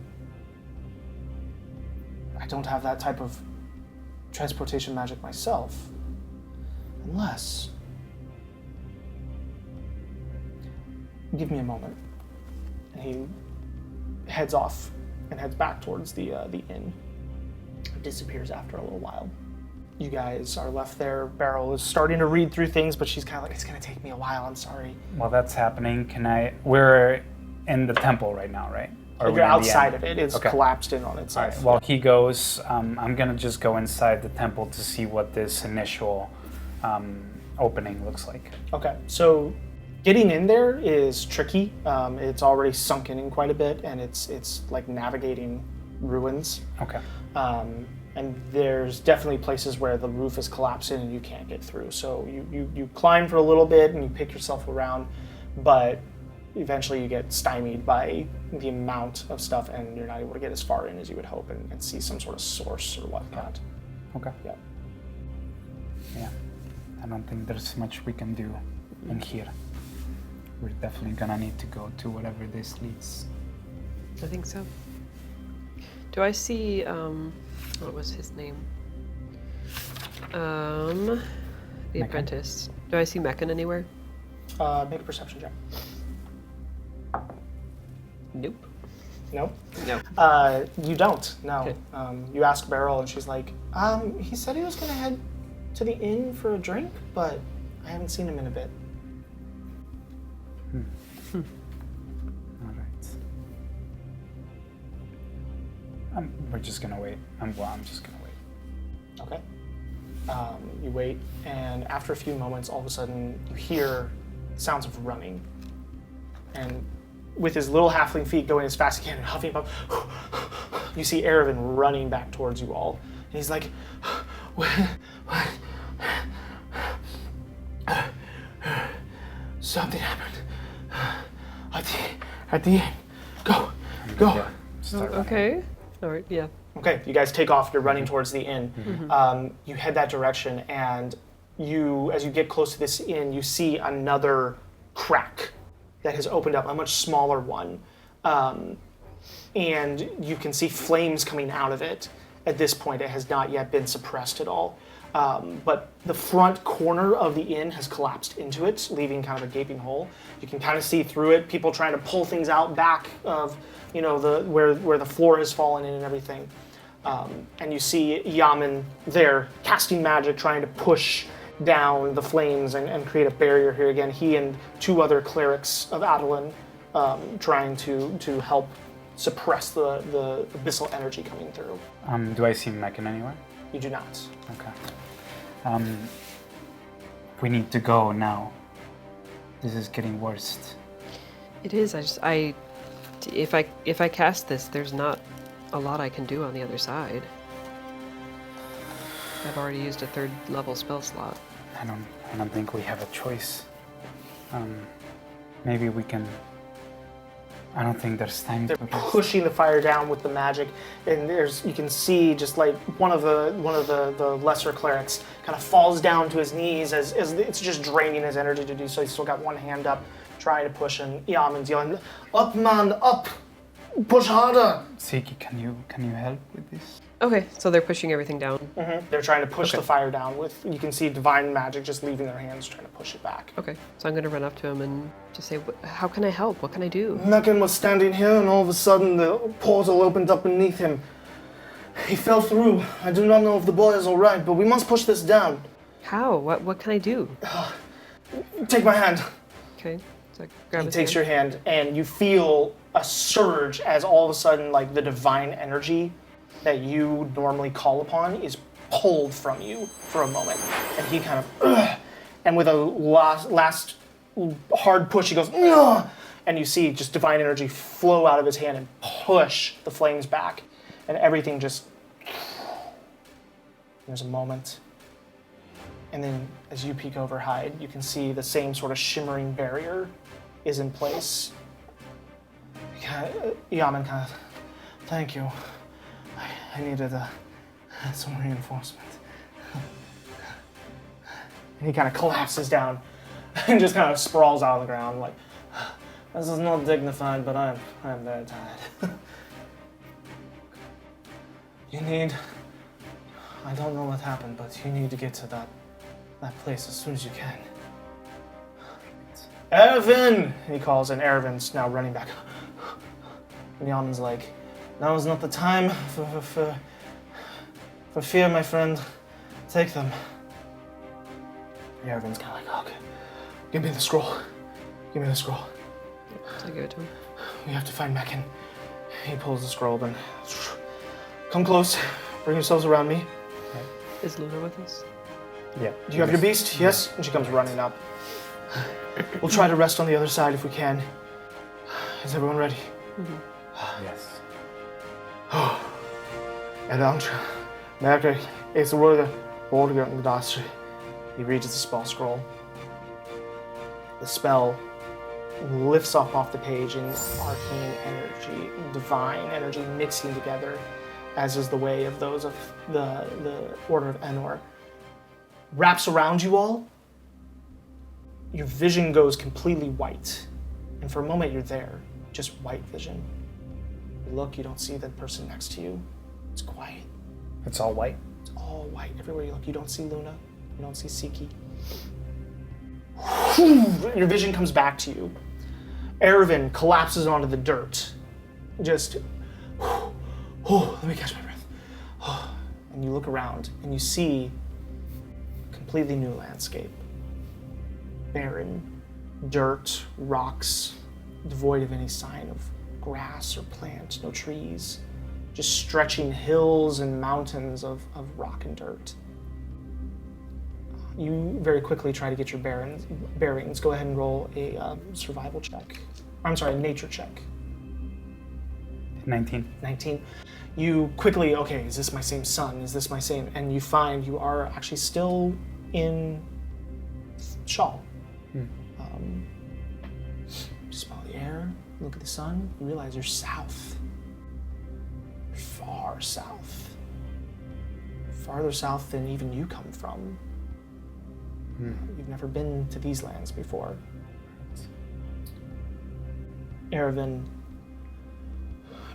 I don't have that type of transportation magic myself. Unless... Give me a moment. And he heads off and heads back towards the inn. Disappears after a little while. You guys are left there. Beryl is starting to read through things, but she's kind of like, it's going to take me a while, I'm sorry. While that's happening, we're in the temple right now, right? Or You're outside of it. It's Okay. collapsed in on itself. All right. While he goes, I'm going to just go inside the temple to see what this initial opening looks like. Okay, so getting in there is tricky. It's already sunken in quite a bit, and it's like navigating ruins. Okay. And there's definitely places where the roof is collapsing and you can't get through. So you climb for a little bit and you pick yourself around, but eventually you get stymied by the amount of stuff and you're not able to get as far in as you would hope and see some sort of source or whatnot. Okay. Yeah. Yeah. I don't think there's much we can do in here. We're definitely gonna need to go to whatever this leads. I think so. Do I see, what was his name? The Meccan. apprentice. Do I see Meccan anywhere? Make a perception check. Nope. No? No. You don't, no. Okay. You ask Beryl, and she's like, he said he was going to head to the inn for a drink, but I haven't seen him in a bit. All right. We're just gonna wait. I'm just gonna wait. Okay. You wait, and after a few moments, all of a sudden, you hear sounds of running. And with his little halfling feet going as fast as he can and huffing up, you see Erevan running back towards you all. And he's like, what? Something happened. At the end. Go. Yeah, start running. Okay. All right. Yeah. Okay, you guys take off. You're running towards the inn. You head that direction, and as you get close to this inn, you see another crack that has opened up, a much smaller one, and you can see flames coming out of it. At this point, it has not yet been suppressed at all, but the front corner of the inn has collapsed into it, leaving kind of a gaping hole. You can kind of see through it. People trying to pull things out back of, where the floor has fallen in and everything. And you see Yaman there casting magic, trying to push down the flames and create a barrier here again. He and two other clerics of Adeline trying to help suppress the abyssal energy coming through. Do I see Meccan anywhere? You do not. Okay. We need to go now. This is getting worse. It is. If I cast this, there's not a lot I can do on the other side. I've already used a 3rd level spell slot. I don't think we have a choice. Maybe we can. I don't think there's time They're for this. pushing the fire down with the magic, and you can see just like one of the lesser clerics kind of falls down to his knees as it's just draining his energy to do so. He's still got one hand up, trying to push, and Yaman's yelling, "Up, man, up! Push harder!" Siki, can you help with this? Okay, so they're pushing everything down. They're trying to push the fire down with. You can see divine magic just leaving their hands, trying to push it back. Okay, so I'm gonna run up to him and just say, "How can I help? What can I do?" Meccan was standing here, and all of a sudden the portal opened up beneath him. He fell through. I do not know if the boy is all right, but we must push this down. How? What can I do? Take my hand. Okay, so I grab He his takes hand. your hand, and you feel a surge as all of a sudden, like the divine energy that you normally call upon is pulled from you for a moment. And he kind of, and with a last hard push, he goes, ugh, and you see just divine energy flow out of his hand and push the flames back. And everything just, there's a moment. And then as you peek over Hyde, you can see the same sort of shimmering barrier is in place. Yaman kind of, thank you. I needed some reinforcement. And he kind of collapses down and just kind of sprawls out on the ground like, this is not dignified, but I'm very tired. I don't know what happened, but you need to get to that place as soon as you can. Erevan! He calls, and Erevan's now running back. And Yaman's like, now is not the time for fear, my friend. Take them. And Erevan's kind of like, okay, give me the scroll. Give me the scroll. So I give it to him. We have to find Meccan. He pulls the scroll, then come close. Bring yourselves around me. Is Luna with us? Yeah. Do you have your beast? Yes? And she comes running up. We'll try to rest on the other side if we can. Is everyone ready? Yes. He reads the spell scroll. The spell lifts up off the page in arcane energy, divine energy mixing together, as is the way of those of the Order of Enor. Wraps around you all. Your vision goes completely white. And for a moment you're there, just white vision. You look, you don't see the person next to you. It's quiet. It's all white. It's all white. Everywhere you look, you don't see Luna. You don't see Siki. Your vision comes back to you. Erevin collapses onto the dirt. Just, let me catch my breath. And you look around and you see a completely new landscape. Barren, dirt, rocks, devoid of any sign of grass or plant, no trees. Just stretching hills and mountains of rock and dirt. You very quickly try to get your bearings. Go ahead and roll a survival check. I'm sorry, nature check. 19. 19. You quickly, okay, is this my same sun? Is this my same? And you find you are actually still in Shawl. Smell the air, look at the sun, you realize you're south. You're far south. Farther south than even you come from. You've never been to these lands before. Erevin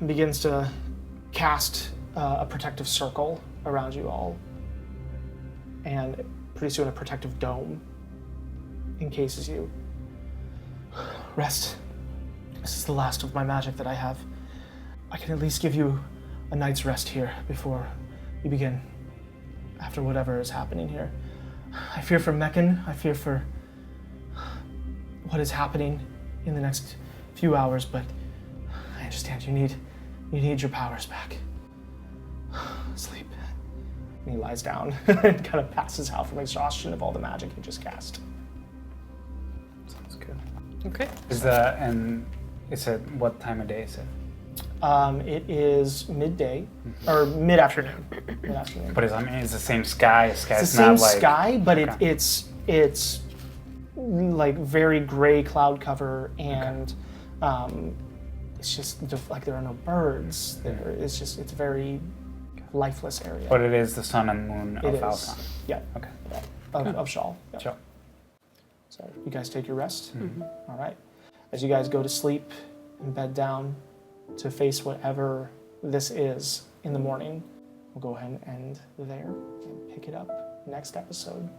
begins to cast a protective circle around you all, and pretty soon a protective dome encases you. Rest. This is the last of my magic that I have. I can at least give you a night's rest here before you begin, after whatever is happening here. I fear for Meccan. I fear for what is happening in the next few hours, but I understand you need your powers back. Sleep. And he lies down and kind of passes out from exhaustion of all the magic he just cast. Sounds good. Okay. And it's at what time of day is it? It is midday, or mid-afternoon. Mid-afternoon. But it's the same sky. It's the same sky, but it's like very gray cloud cover, and it's just like there are no birds. It's a very lifeless area. But it is the sun and moon of Alpha. Yeah. Okay. Of Shawl. Yeah. Sure. So you guys take your rest. All right. As you guys go to sleep and bed down to face whatever this is in the morning, we'll go ahead and end there and pick it up next episode.